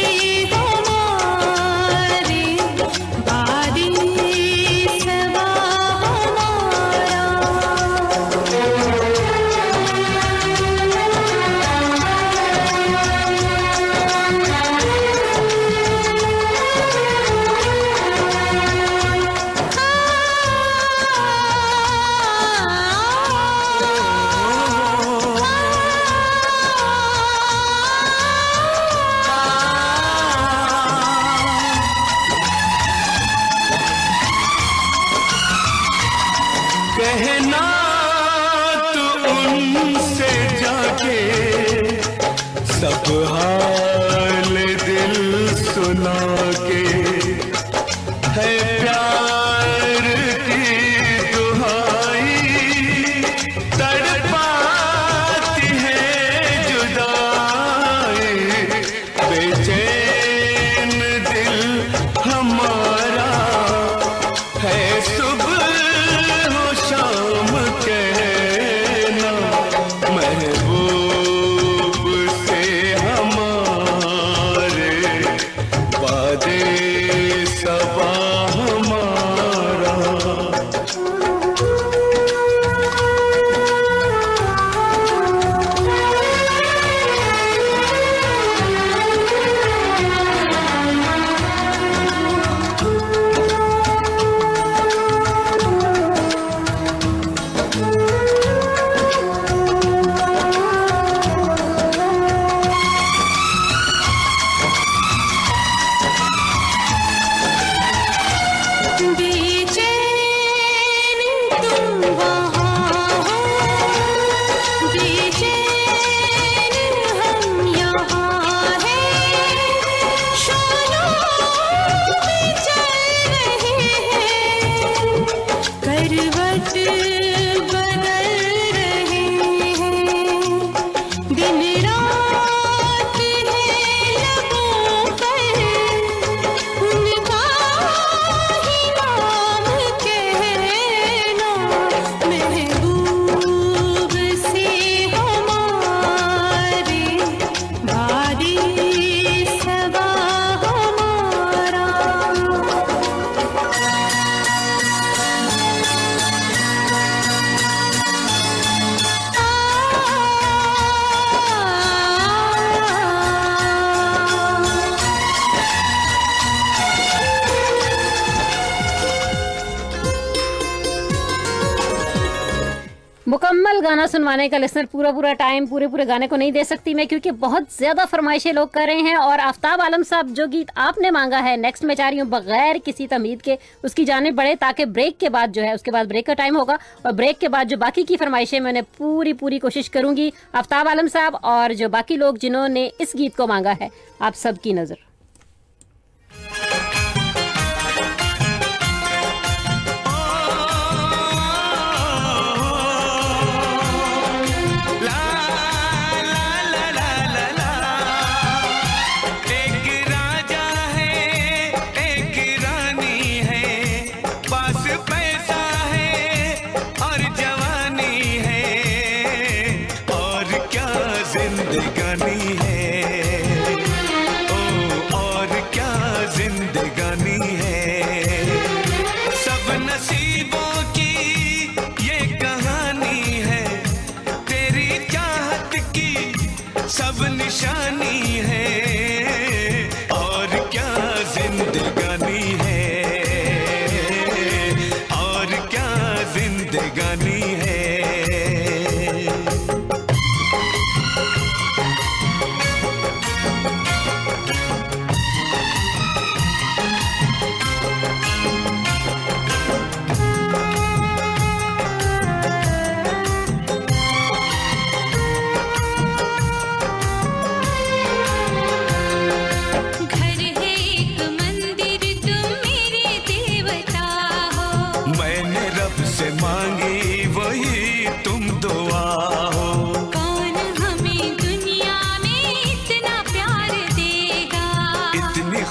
कहना तो उनसे जाके सब हाल दिल सुना के, है प्यार की दुहाई तड़पाती है जुदाई, बेचैन दिल हमारा है सुबह शाम कहना, महबूब से हमारे वादे सबा हमारा।
मुकम्मल गाना सुनवाने का लिसनर पूरा टाइम पूरे गाने को नहीं दे सकती मैं, क्योंकि बहुत ज्यादा फरमाइशें लोग कर रहे हैं। और आफ्ताब आलम साहब, जो गीत आपने मांगा है नेक्स्ट में चाह रही हूँ बगैर किसी तमीद के उसकी जानिब बढ़े, ताकि ब्रेक के बाद जो है, उसके बाद ब्रेक का टाइम होगा और ब्रेक के बाद जो बाकी की फरमाइशें मैं उन्हें पूरी कोशिश करूंगी। आफ्ताब आलम साहब और जो बाकी लोग जिन्होंने इस गीत को मांगा है, आप सबकी नजर।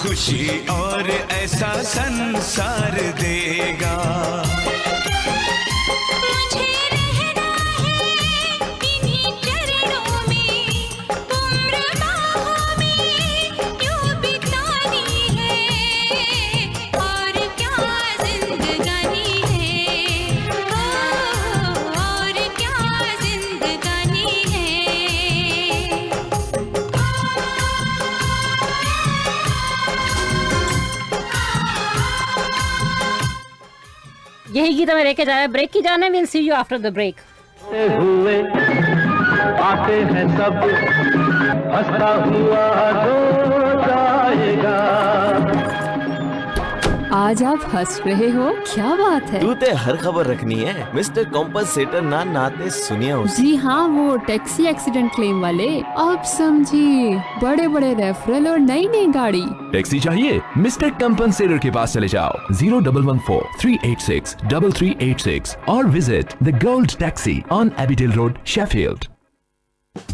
खुशी और ऐसा संसार देगा।
मुझे रहना है इन्हीं चरणों में, उम्र बाहों में यूं बितानी है, और क्या जिंदगानी है, और क्या जिंदगानी है।
यही गीत हमें लेके जा रहा है ब्रेक की जाने। Will see you after the break.
हुए आते हैं सब, हंसता हुआ जो जाएगा।
आज आप हंस रहे हो, क्या बात है?
तू ते हर खबर रखनी है। मिस्टर कॉम्पनसेटर ना नाते सुनिया उसे।
जी हाँ, वो टैक्सी एक्सीडेंट क्लेम वाले। अब समझिए, बड़े रेफरल और नई गाड़ी।
टैक्सी चाहिए? मिस्टर कॉम्पनसेटर के पास चले जाओ। 0114-386-3386 और visit the gold taxi on Abbeydale road, Sheffield.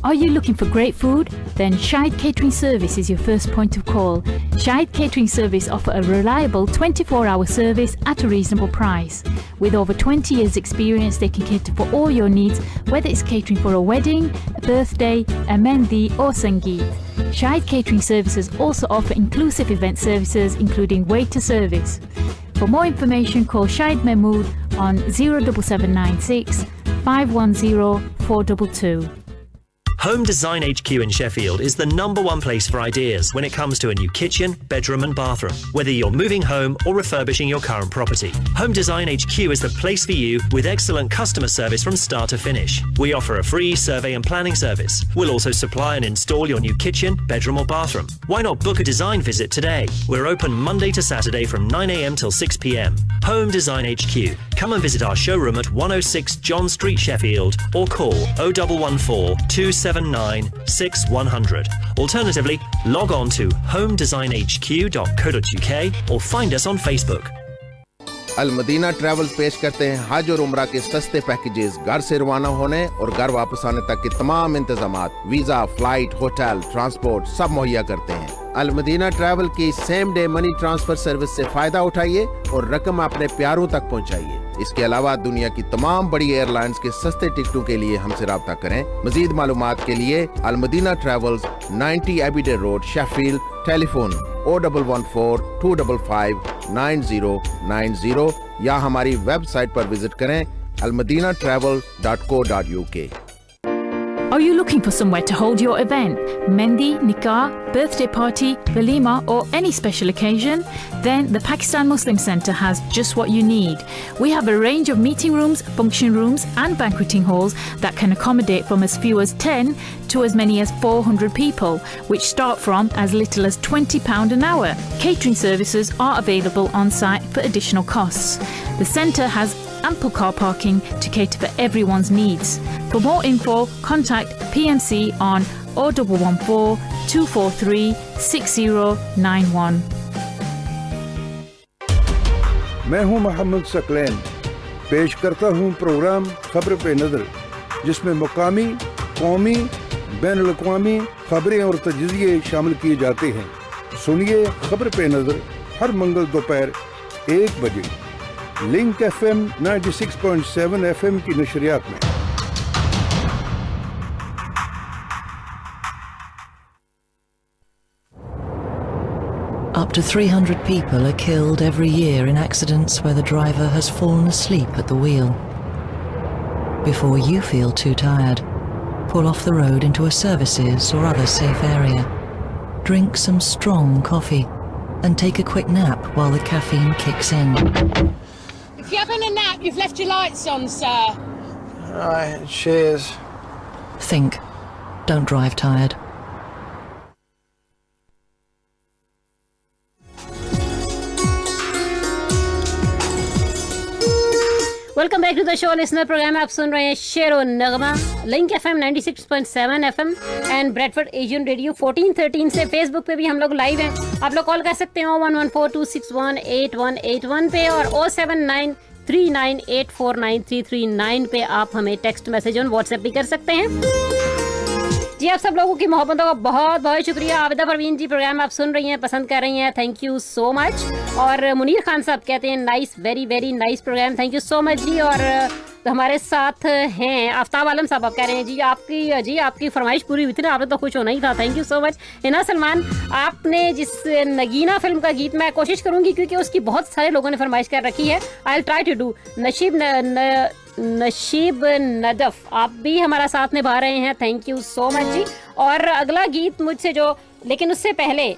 Are you looking for great food? Then Shahid Catering Service is your first point of call. Shahid Catering Service offer a reliable 24-hour service at a reasonable price. With over 20 years experience, they can cater for all your needs, whether it's catering for a wedding, a birthday, a mehndi or sangeet. Shahid Catering Services also offer inclusive event services including waiter service. For more information, call Shahid Mahmood on 07796 510 422.
Home Design HQ in Sheffield is the #1 place for ideas when it comes to a new kitchen, bedroom and bathroom, whether you're moving home or refurbishing your current property. Home Design HQ is the place for you with excellent customer service from start to finish. We offer a free survey and planning service. We'll also supply and install your new kitchen, bedroom or bathroom. Why not book a design visit today? We're open Monday to Saturday from 9 a.m. till 6 p.m. Home Design HQ. Come and visit our showroom at 106 John Street, Sheffield, or call 0114 279 6100. Alternatively, log on to homedesignhq.co.uk or find us on Facebook.
Al Madina travels पेश करते हैं हज और उम्रा के सस्ते packages. घर से रवाना होने और घर वापस आने तक के तमाम इंतजामात, वीजा, फ्लाइट, होटल, ट्रांसपोर्ट सब मुहैया करते हैं। अलमदीना ट्रैवल की same day money transfer service से फायदा उठाइए और रकम अपने प्यारों तक पहुंचाइए। इसके अलावा दुनिया की तमाम बड़ी एयरलाइंस के सस्ते टिकटों के लिए हमसे राब्ता करें। मजीद मालूमात के लिए Al Madina travels 90 Abbeydale road, Sheffield. Telephone 01142259090 या हमारी वेबसाइट पर विजिट करें almadinatravel.co.uk।
Are you looking for somewhere to hold your event? Mehndi, nikah, birthday party, walima or any special occasion? Then the Pakistan Muslim Centre has just what you need. We have a range of meeting rooms, function rooms and banqueting halls that can accommodate from as few as 10 to as many as 400 people, which start from as little as £20 an hour. Catering services are available on site for additional costs. The centre has ample car parking to cater for everyone's needs. For more info, contact PMC on 0114 243 6091.
मैं हूं मोहम्मद सकलैन, पेश करता हूं programme खबर पे नज़र, जिसमें मुकामी, कौमी, बैनुल अक़वामी खबरें और तजज़िये शामिल किए जाते हैं। सुनिए खबर पे नज़र हर मंगल दोपहर 1 बजे लिंक FM 96.7 FM की नशरियात में।
Up to 300 people are killed every year in accidents where the driver has fallen asleep at the wheel. Before you feel too tired, pull off the road into a services or other safe area. Drink some strong coffee and take a quick nap while the caffeine kicks in.
If you're having a nap, you've left your lights on, sir.
Right, cheers. Think. Don't drive tired.
Welcome back to the show listener program. आप सुन रहे हैं Shero Nagma, link FM 96.7 FM and Bradford Asian radio 1413 से। Facebook पे भी हम लोग live हैं। आप लोग कॉल कर सकते हैं 01142618181 पे और 07939849339 पे आप हमें टेक्स्ट मैसेज और व्हाट्सएप भी कर सकते हैं। जी आप सब लोगों की मोहब्बतों का बहुत बहुत शुक्रिया। आबिदा परवीन जी प्रोग्राम आप सुन रही हैं, पसंद कर रही हैं, थैंक यू सो मच। और मुनीर खान साहब कहते हैं nice, very very nice program, thank you so much जी। और हमारे साथ हैं आफ्ताब आलम साहब, आप कह रहे हैं जी आपकी फरमाइश पूरी हुई थी ना, आपने तो खुश होना ही था, thank you so much. Hina Salman, आपने जिस नगीना फिल्म का गीत, मैं कोशिश करूंगी क्योंकि उसकी बहुत सारे लोगों ने फरमाइश कर रखी है, I will try to do. Nasheeb Nadaf आप भी हमारा साथ निभा रहे हैं, थैंक यू सो मच जी। और अगला गीत मुझसे लेकिन उससे पहले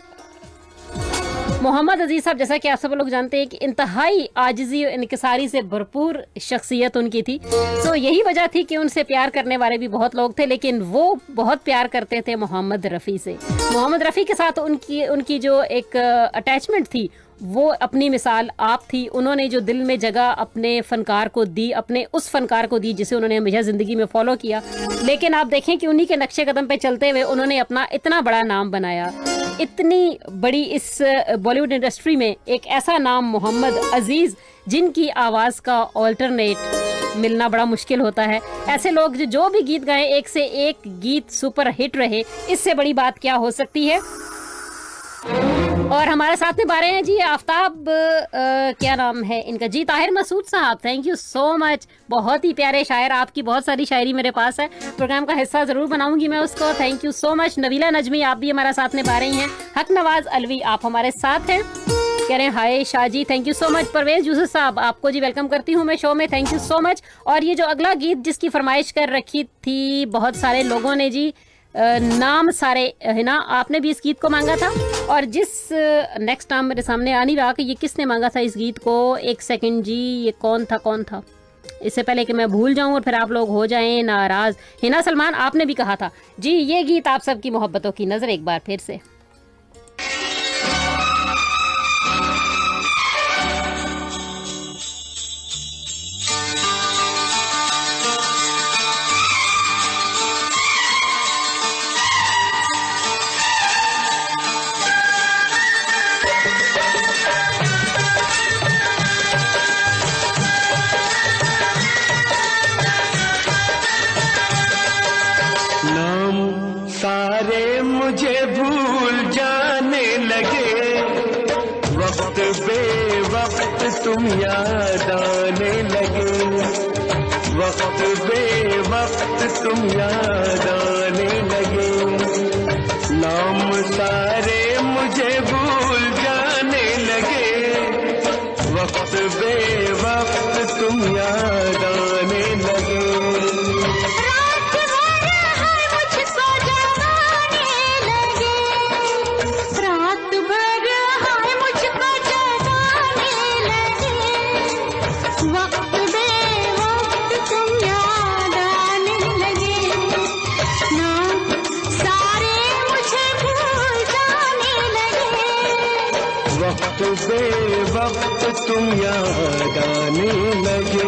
मोहम्मद अजीज साहब, जैसा कि आप सब लोग जानते हैं कि इंतहाई आजिज़ी और इनकिसारी से भरपूर शख्सियत उनकी थी, तो यही वजह थी कि उनसे प्यार करने वाले भी बहुत लोग थे, लेकिन वो बहुत प्यार करते थे मोहम्मद रफ़ी से। मोहम्मद रफ़ी के साथ उनकी जो एक अटैचमेंट थी वो अपनी मिसाल आप थी। उन्होंने जो दिल में जगह अपने फनकार को दी, अपने उस फनकार को दी जिसे उन्होंने हमेशा ज़िंदगी में फॉलो किया, लेकिन आप देखें कि उन्हीं के नक्शे कदम पे चलते हुए उन्होंने अपना इतना बड़ा नाम बनाया। इतनी बड़ी इस बॉलीवुड इंडस्ट्री में एक ऐसा नाम मोहम्मद अजीज़, जिनकी आवाज़ का ऑल्टरनेट मिलना बड़ा मुश्किल होता है। ऐसे लोग जो भी गीत गाए, एक से एक गीत सुपर हिट रहे, इससे बड़ी बात क्या हो सकती है। और हमारे साथ में बारे हैं जी आफ्ताब, क्या नाम है इनका जी, ताहिर मसूद साहब, थैंक यू सो मच। बहुत ही प्यारे शायर, आपकी बहुत सारी शायरी मेरे पास है, प्रोग्राम का हिस्सा ज़रूर बनाऊंगी मैं उसको, thank you so much. Naveela Najmi आप भी हमारा साथ में बा रही हैं। हक नवाज अलवी आप हमारे साथ हैं, कह रहे हैं hi Shah ji, thank you so much. Parvez Yusuf साहब आपको जी वेलकम करती हूँ मैं शो में, थैंक यू सो मच। और ये जो अगला गीत जिसकी फरमाइश कर रखी थी बहुत सारे लोगों ने जी, नाम सारे है ना, आपने भी इस गीत को मांगा था। और जिस नेक्स्ट नाम मेरे सामने आ नहीं रहा कि ये किसने मांगा था इस गीत को, एक सेकंड जी, ये कौन था, इससे पहले कि मैं भूल जाऊं और फिर आप लोग हो जाएं नाराज। हिना सलमान आपने भी कहा था जी, ये गीत आप सबकी मोहब्बतों की नजर एक बार फिर से।
सारे मुझे भूल जाने लगे, वक्त बे वक्त तुम याद आने लगे, वक्त बे वक्त तुम याद आने लगे, नाम सारे मुझे भूल जाने लगे, वक्त बे वक्त तुम याद आने लगे।
रात भर हर
तुम याद आने लगे।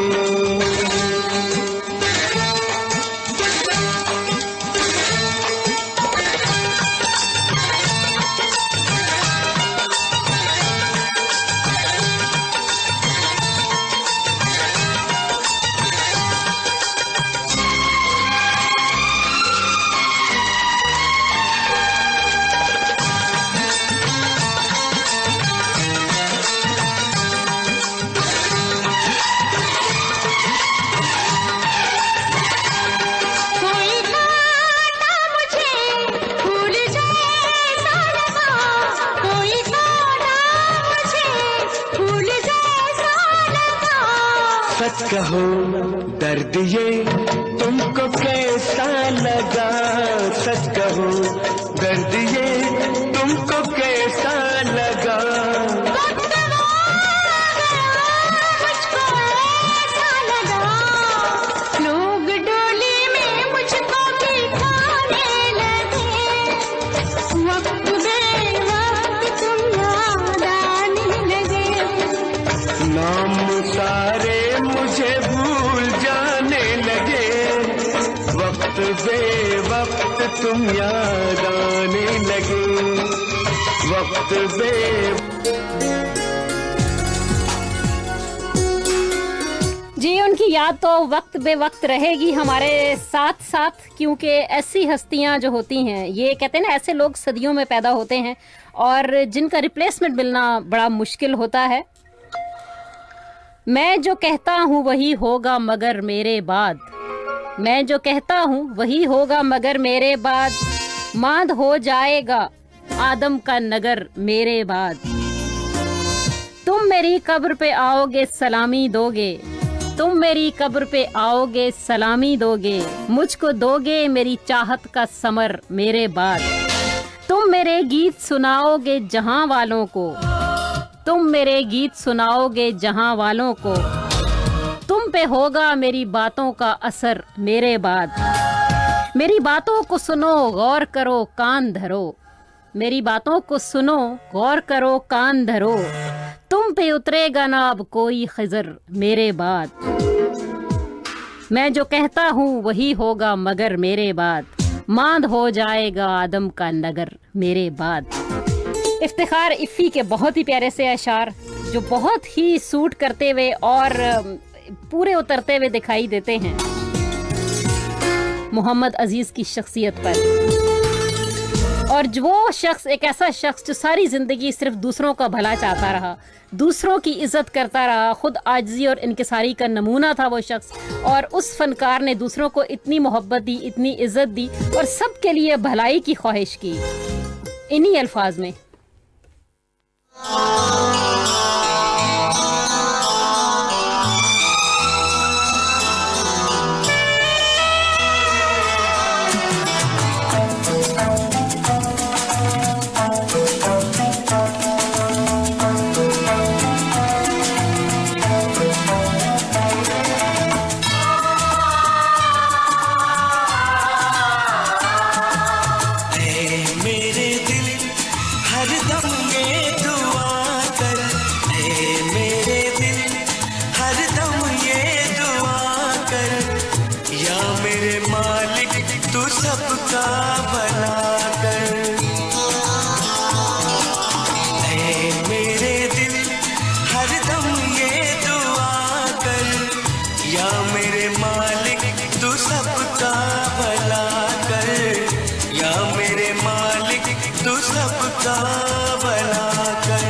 सच कहो दर्द ये तुमको कैसा लगा, सच कहो दर्द ये तुमको कैसा लगा।
लोग डोली में मुझको बिठाने लगे, वक्त बेवक्त तुम याद आने लगे।
नाम सारे मुझे भूल जाने लगे, वक्त बेवक्त तुम याद आने लगे, वक्त
जी उनकी याद तो वक्त बे वक्त रहेगी हमारे साथ साथ, क्योंकि ऐसी हस्तियां जो होती हैं, ये कहते हैं ना, ऐसे लोग सदियों में पैदा होते हैं और जिनका रिप्लेसमेंट मिलना बड़ा मुश्किल होता है। मैं जो कहता हूँ वही होगा मगर मेरे बाद, मैं जो कहता हूँ वही होगा मगर मेरे बाद, मांद हो जाएगा आदम का नगर मेरे बाद। तुम मेरी कब्र पे आओगे सलामी दोगे, तुम मेरी कब्र पे आओगे सलामी दोगे, मुझको दोगे मेरी चाहत का समर मेरे बाद। तुम मेरे गीत सुनाओगे जहां वालों को, तुम मेरे गीत सुनाओगे जहां वालों को, तुम पे होगा मेरी बातों का असर मेरे बाद। मेरी बातों को सुनो गौर करो कान धरो, मेरी बातों को सुनो गौर करो कान धरो, तुम पे उतरेगा ना अब कोई खिजर मेरे बाद। मैं जो कहता हूँ वही होगा मगर मेरे बाद, मांद हो जाएगा आदम का नगर मेरे बाद। इफ्तिखार इफ़ी के बहुत ही प्यारे से अशार जो बहुत ही सूट करते हुए और पूरे उतरते हुए दिखाई देते हैं मोहम्मद अजीज की शख्सियत पर। और वो शख्स एक ऐसा शख्स जो सारी जिंदगी सिर्फ दूसरों का भला चाहता रहा, दूसरों की इज्जत करता रहा, खुद आजिज़ी और इनकिसारी का नमूना था वो शख्स। और उस फनकार ने दूसरों को इतनी मोहब्बत दी, इतनी इज्जत दी और सबके लिए भलाई की ख्वाहिश की। इन्हीं अल्फाज में
सबका भला कर, ऐ मेरे दिल हरदम ये दुआ कर, या मेरे मालिक तू सबका भला कर, या मेरे मालिक तू सबका भला कर।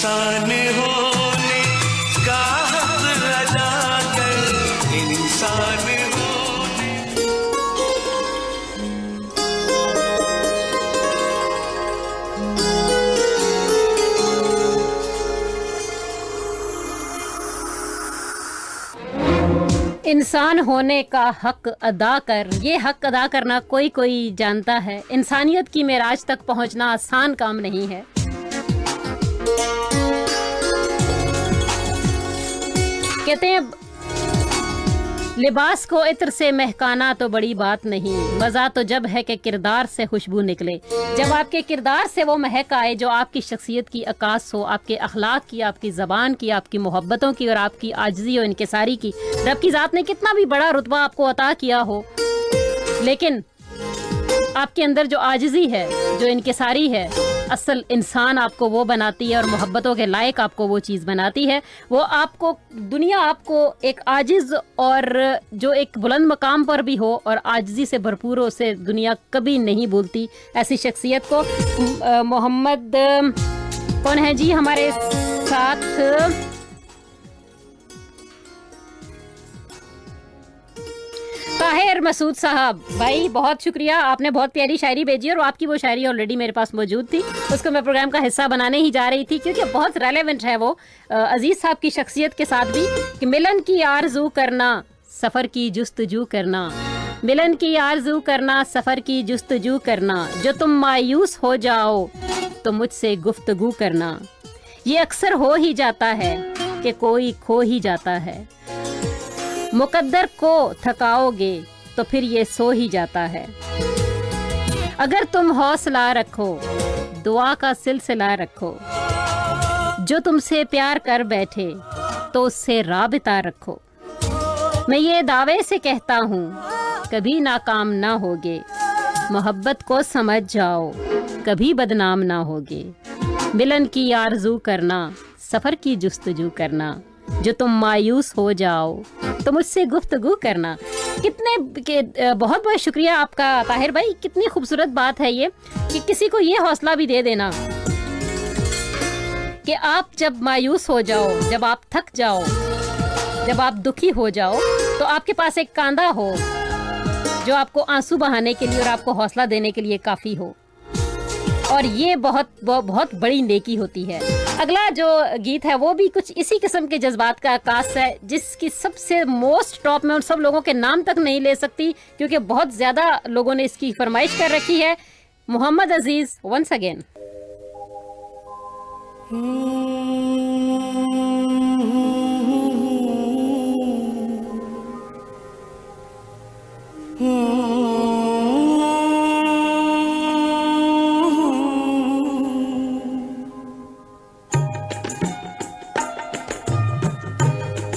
इंसान होने का हक अदा कर, इंसान होने।
इंसान होने का हक अदा कर, ये हक अदा करना कोई कोई जानता है। इंसानियत की मेराज तक पहुंचना आसान काम नहीं है। कहते हैं लिबास को इत्र से महकाना तो बड़ी बात नहीं, मजा तो जब है कि किरदार से खुशबू निकले। जब आपके किरदार से वो महक आए जो आपकी शख्सियत की अक्कास हो, आपके अखलाक की, आपकी ज़बान की, आपकी मोहब्बतों की और आपकी आजिज़ी और इनकिसारी की। रब की ज़ात ने कितना भी बड़ा रुतबा आपको अता किया हो, लेकिन आपके अंदर जो आजिज़ी है, जो इनकिसारी है, असल इंसान आपको वो बनाती है और मोहब्बतों के लायक आपको वो चीज़ बनाती है। वो आपको दुनिया आपको एक आजिज़ और जो एक बुलंद मकाम पर भी हो और आजिज़ी से भरपूर हो, उसे दुनिया कभी नहीं भूलती। ऐसी शख्सियत को मोहम्मद कौन है जी हमारे साथ, ताहिर मसूद साहब भाई, बहुत शुक्रिया। आपने बहुत प्यारी शायरी भेजी और आपकी वो शायरी ऑलरेडी मेरे पास मौजूद थी, उसको मैं प्रोग्राम का हिस्सा बनाने ही जा रही थी क्योंकि बहुत रेलेवेंट है वो अजीज साहब की शख्सियत के साथ भी कि मिलन की आरज़ू करना, सफ़र की जुस्तजू करना, मिलन की आरज़ू करना, सफ़र की जुस्तजू करना, जो तुम मायूस हो जाओ तो मुझसे गुफ्तगू करना। ये अक्सर हो ही जाता है कि कोई खो ही जाता है, मुकद्दर को थकाओगे तो फिर ये सो ही जाता है। अगर तुम हौसला रखो, दुआ का सिलसिला रखो, जो तुमसे प्यार कर बैठे तो उससे राबिता रखो। मैं ये दावे से कहता हूँ कभी नाकाम ना होगे, मोहब्बत को समझ जाओ कभी बदनाम ना होगे। मिलन की आरज़ू करना, सफ़र की जुस्तजू करना, जो तुम मायूस हो जाओ तो मुझसे गुफ्तगू करना। बहुत बहुत शुक्रिया आपका ताहिर भाई। कितनी खूबसूरत बात है ये कि किसी को ये हौसला भी दे देना कि आप जब मायूस हो जाओ, जब आप थक जाओ, जब आप दुखी हो जाओ तो आपके पास एक कांधा हो जो आपको आंसू बहाने के लिए और आपको हौसला देने के लिए काफ़ी हो। और ये बहुत बड़ी नेकी होती है। अगला जो गीत है वो भी कुछ इसी किस्म के जज्बात का आकाश है, जिसकी सबसे मोस्ट टॉप में उन सब लोगों के नाम तक नहीं ले सकती क्योंकि बहुत ज़्यादा लोगों ने इसकी फरमाइश कर रखी है। मोहम्मद अजीज वंस अगेन।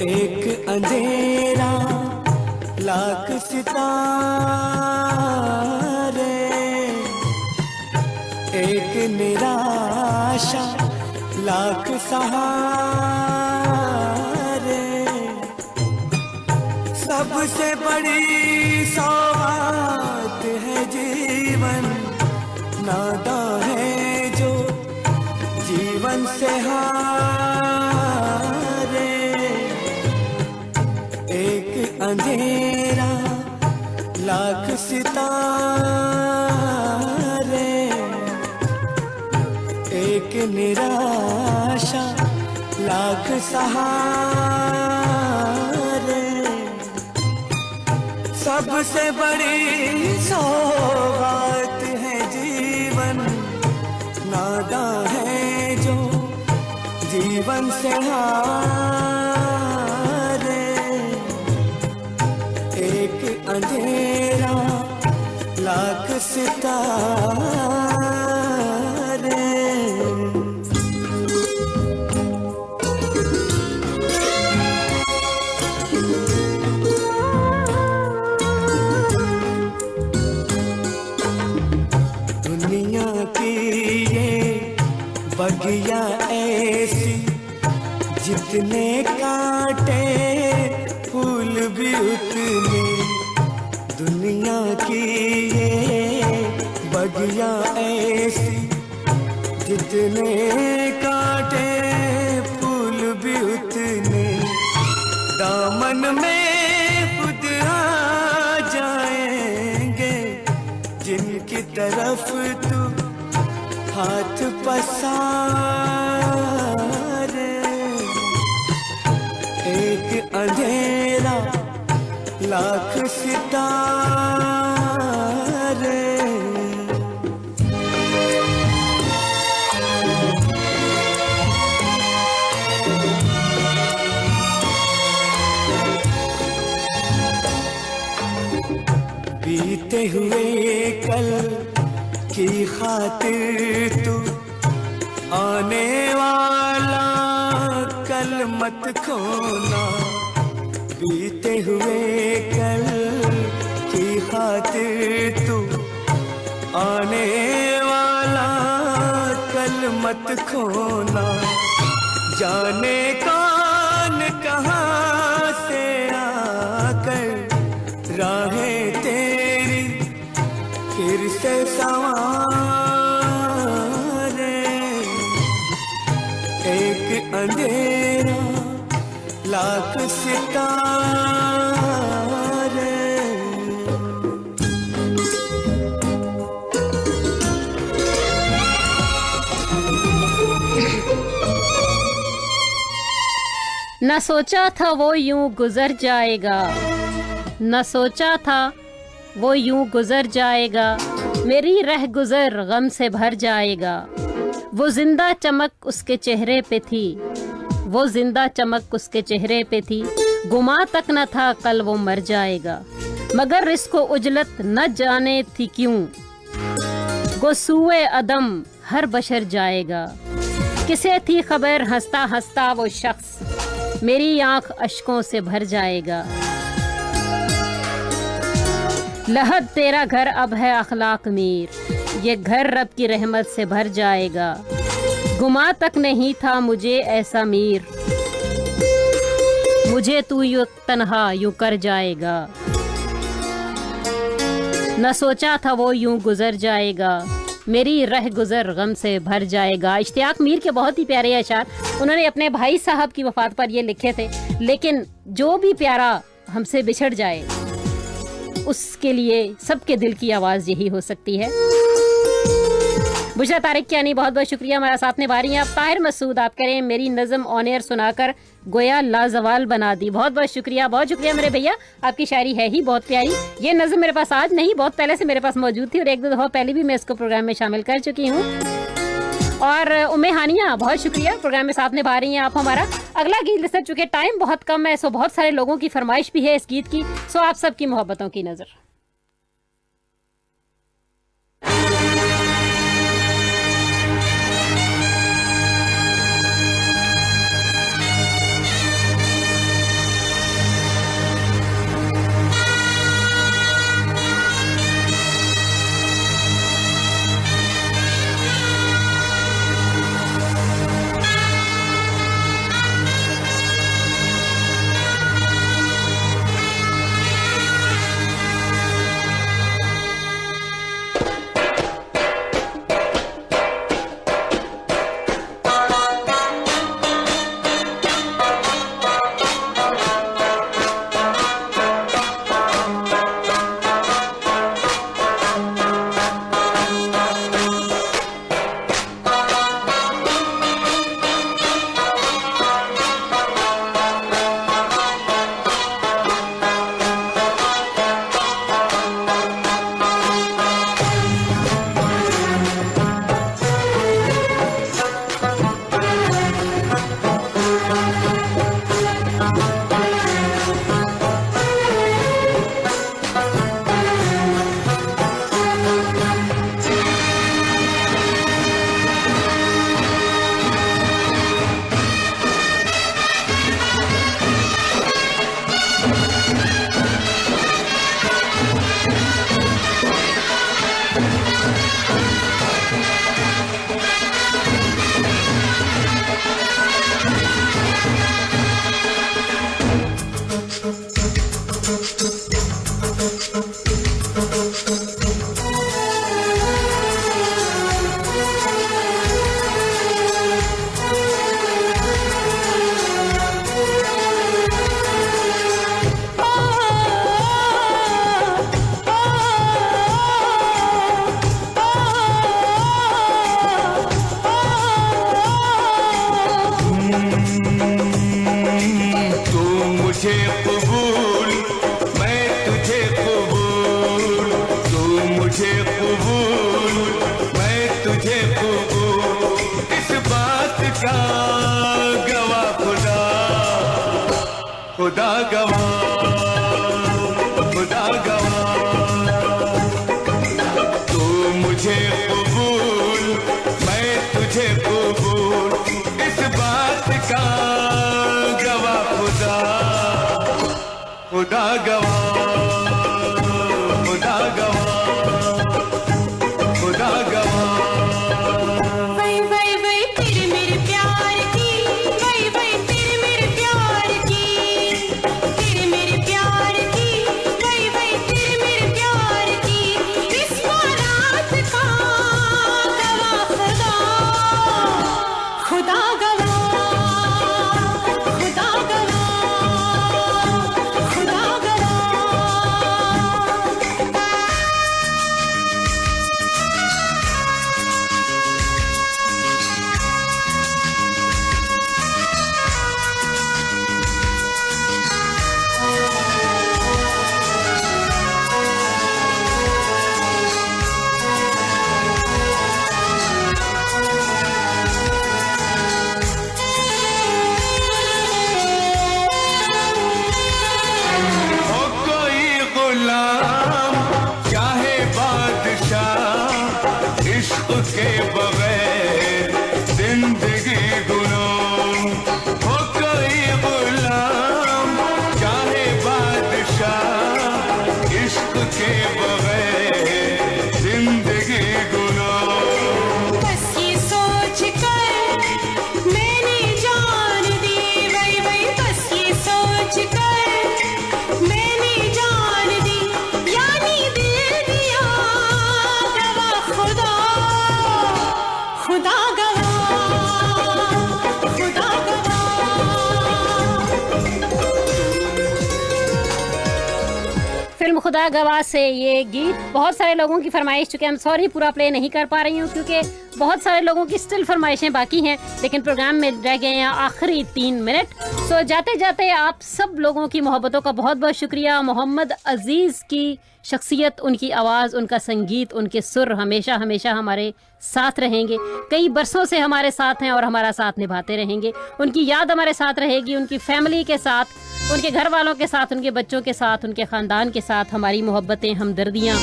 एक अंधेरा लाख सितारे, एक निराशा लाख सहारे, सबसे बड़ी सौगात है जीवन, नादा है जो जीवन से हारे। एक अंधेरा लाख सितारे, एक निराशा लाख सहारे, सबसे बड़ी सौगात है जीवन, नादा है जो जीवन से हारे। एक अंधेरा लाख सितारे। दुनिया की ये बगिया ऐसी, जितने कांटे फूल भी उतने। दुनिया की ये बगिया ऐसी, जितने कांटे तरफ तू हाथ पसारे, एक अंधेरा लाख सितारे। बीते हुए कल की खातिर तू आने वाला कल मत खोना। बीते हुए कल की खातिर तू आने वाला कल मत खोना। जाने कौन कहाँ से आकर राहें तेरी फिर से संवारे, एक अंधेरा लाख सितारे।
न सोचा था वो यूं गुजर जाएगा, न सोचा था वो यूं गुजर जाएगा, मेरी रह गुजर गम से भर जाएगा। वो जिंदा चमक उसके चेहरे पे थी, वो जिंदा चमक उसके चेहरे पे थी, गुमा तक न था कल वो मर जाएगा। मगर इसको उजलत न जाने थी क्यों, गोसूए अदम हर बशर जाएगा। किसे थी खबर हंसता हंसता वो शख्स, मेरी आंख अश्कों से भर जाएगा। लहद तेरा घर अब है अखलाक मीर, ये घर रब की रहमत से भर जाएगा। गुमा तक नहीं था मुझे ऐसा मीर, मुझे तू यूं तन्हा यूं कर जाएगा। न सोचा था वो यूं गुजर जाएगा, मेरी रह गुजर गम से भर जाएगा। इश्तियाक मीर के बहुत ही प्यारे अशार उन्होंने अपने भाई साहब की वफात पर ये लिखे थे। लेकिन जो भी प्यारा हमसे बिछड़ जाए उसके लिए सबके दिल की आवाज़ यही हो सकती है। बुशरा तारिक कियानी बहुत बहुत शुक्रिया, हमारा साथ निभा रही हैं आप। ताहिर मसूद आप करें मेरी नज़म ऑन एयर सुनाकर गोया लाजवाल बना दी, बहुत बहुत शुक्रिया, बहुत शुक्रिया मेरे भैया, आपकी शायरी है ही बहुत प्यारी। ये नज़म मेरे पास आज नहीं, बहुत पहले से मेरे पास मौजूद थी और एक दो दफ़ा पहले भी मैं इसको प्रोग्राम में शामिल कर चुकी हूँ। और उम्मे हानिया बहुत शुक्रिया, प्रोग्राम में साथ निभा रही हैं आप हमारा। अगला गीत लिसन चुके, टाइम बहुत कम है, सो बहुत सारे लोगों की फरमाइश भी है इस गीत की, सो आप सबकी मोहब्बतों की नज़र।
गवाह, खुदा गवाह। तू मुझे कबूल, मैं तुझे कबूल, इस बात का गवाह खुदा, खुदा गवाह, खुदा गवाह, खुदा गवाह।
वही वही वही तेरे मेरे प्यार की, वही वही तेरे मेरे प्यार की, तेरे मेरे प्यार की, वही वही तेरे मेरे प्यार की, इस बारात का गवाह खुदा, खुदा गवाह, खुदा गवाह, खुदा
हो कोई गुलाम चाहे बादशाह, इश्क के बगैर जिंदगी गुलाम। हो कोई गुलाम चाहे बादशाह, इश्क के बगैर जिंदगी गुलाम।
बस ये सोच कर मैंने जान दी, वही वही बस ये सोच कर मैंने जान दी, यानी दिल दिया गवाह खुदा, खुदा गवाह, खुदा
फिल्म खुदा गवाह से ये गीत बहुत सारे लोगों की फरमाइश, चुके हम सॉरी पूरा प्ले नहीं कर पा रही हूँ क्योंकि बहुत सारे लोगों की स्टिल फरमाइशें बाकी हैं, लेकिन प्रोग्राम में रह गए हैं आखिरी 3 मिनट। सो जाते जाते आप सब लोगों की मोहब्बतों का बहुत बहुत शुक्रिया। मोहम्मद अजीज की शख्सियत, उनकी आवाज़, उनका संगीत, उनके सुर हमेशा हमेशा हमारे साथ रहेंगे। कई बरसों से हमारे साथ हैं और हमारा साथ निभाते रहेंगे। उनकी याद हमारे साथ रहेगी, उनकी फैमिली के साथ, उनके घर वालों के साथ, उनके बच्चों के साथ, उनके ख़ानदान के साथ हमारी मोहब्बतें, हमदर्दियाँ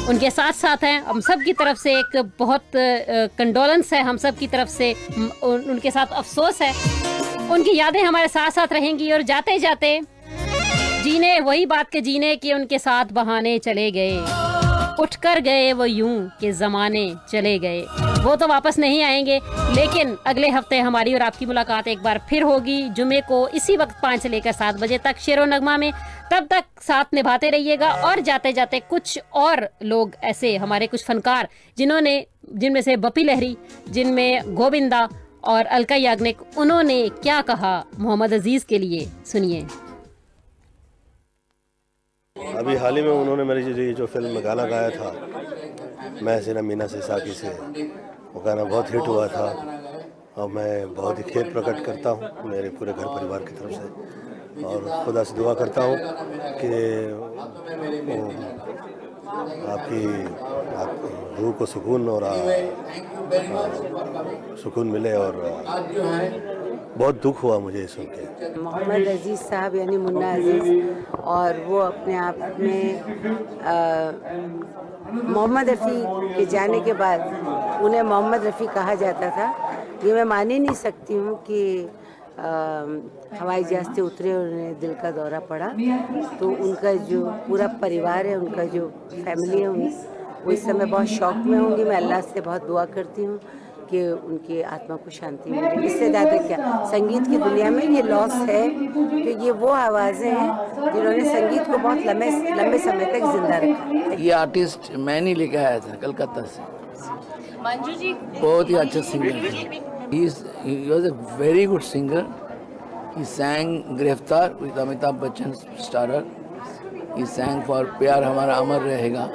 उनके साथ साथ हैं। हम सब की तरफ से एक बहुत कंडोलेंस है, हम सब की तरफ से उनके साथ अफसोस है। उनकी यादें हमारे साथ साथ रहेंगी और जाते जाते जीने वही बात के जीने कि उनके साथ बहाने चले गए, उठकर गए वो यूं कि ज़माने चले गए। वो तो वापस नहीं आएंगे, लेकिन अगले हफ्ते हमारी और आपकी मुलाकात एक बार फिर होगी जुमे को इसी वक्त 5 से लेकर 7 बजे तक शेरो नगमा में। तब तक साथ निभाते रहिएगा। और जाते जाते कुछ और लोग ऐसे हमारे कुछ फनकार जिनमें से बपी लहरी, जिनमें गोविंदा और अलका याग्निक, उन्होंने क्या कहा मोहम्मद अजीज के लिए, सुनिए।
अभी हाल ही में उन्होंने मेरी जो फिल्म में गाना गाया था, मैं सीना मीना से साकी से, वो गाना बहुत हिट हुआ था और मैं बहुत ही खेद प्रकट करता हूँ मेरे पूरे घर परिवार की तरफ से, और खुदा से दुआ करता हूँ कि आपकी रूह को सुकून और सुकून मिले। और बहुत दुख हुआ मुझे सुन के।
मोहम्मद अजीज़ साहब यानी मुन्ना अजीज़, और वो अपने आप में मोहम्मद रफ़ी के जाने के बाद उन्हें मोहम्मद रफ़ी कहा जाता था। ये मैं मान ही नहीं सकती हूँ कि हवाई जहाज़ से उतरे और उन्हें दिल का दौरा पड़ा, तो उनका जो पूरा परिवार है, उनका जो फैमिली है, वो इस समय बहुत शौक में होंगी। मैं अल्लाह से बहुत दुआ करती हूँ कि उनकी आत्मा को शांति मिले। इससे ज़्यादा क्या, संगीत की दुनिया में ये लॉस है कि ये वो आवाज़ें हैं जिन्होंने संगीत को बहुत लंबे समय तक जिंदा रखा।
ये आर्टिस्ट मैं नहीं लेकर आया था कलकत्ता से,
मंजू जी
बहुत ही अच्छा सिंगर है। He was a very good singer. He sang Giraftar with Amitabh Bachchan starrer. He sang for प्यार हमारा अमर रहेगा,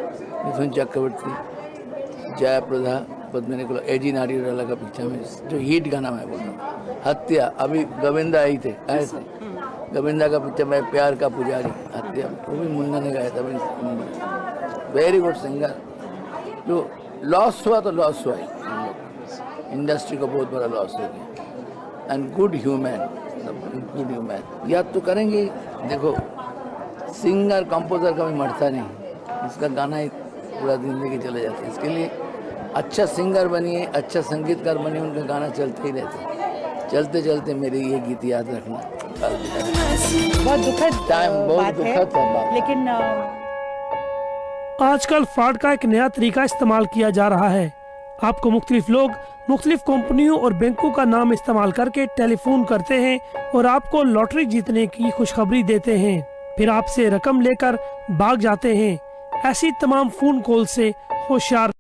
मिथुन चक्रवर्ती, जयप्रदा, पद्मिनी कुल, एजी नारियल का पिक्चर में जो हिट गाना मैं बोल रहा हूँ। हत्या, अभी गोविंदा आए थे गोविंदा का पिक्चर में प्यार का पुजारी, हत्या, वो भी मुन्ना ने गाया था। Very good singer. जो लॉस हुआ तो लॉस हुआ ही, इंडस्ट्री को बहुत बड़ा लॉस हो गया। And good human, good human. याद तो करेंगे। देखो सिंगर कंपोजर कभी मरता नहीं, इसका गाना ही पूरा जिंदगी चले जाते हैं। इसके लिए अच्छा सिंगर बनिए, अच्छा संगीतकार बनिए, उनका गाना चलते ही रहते। चलते चलते मेरे ये गीत याद रखना।
बहुत दुखद
बहुत दुखद था,
लेकिन आजकल फ्रॉड का एक नया तरीका इस्तेमाल किया जा रहा है। आपको मुख्तलिफ लोग मुख्तलिफ कंपनियों और बैंकों का नाम इस्तेमाल करके टेलीफोन करते हैं और आपको लॉटरी जीतने की खुशखबरी देते हैं, फिर आपसे रकम लेकर भाग जाते हैं। ऐसी तमाम फोन कॉल से होशियार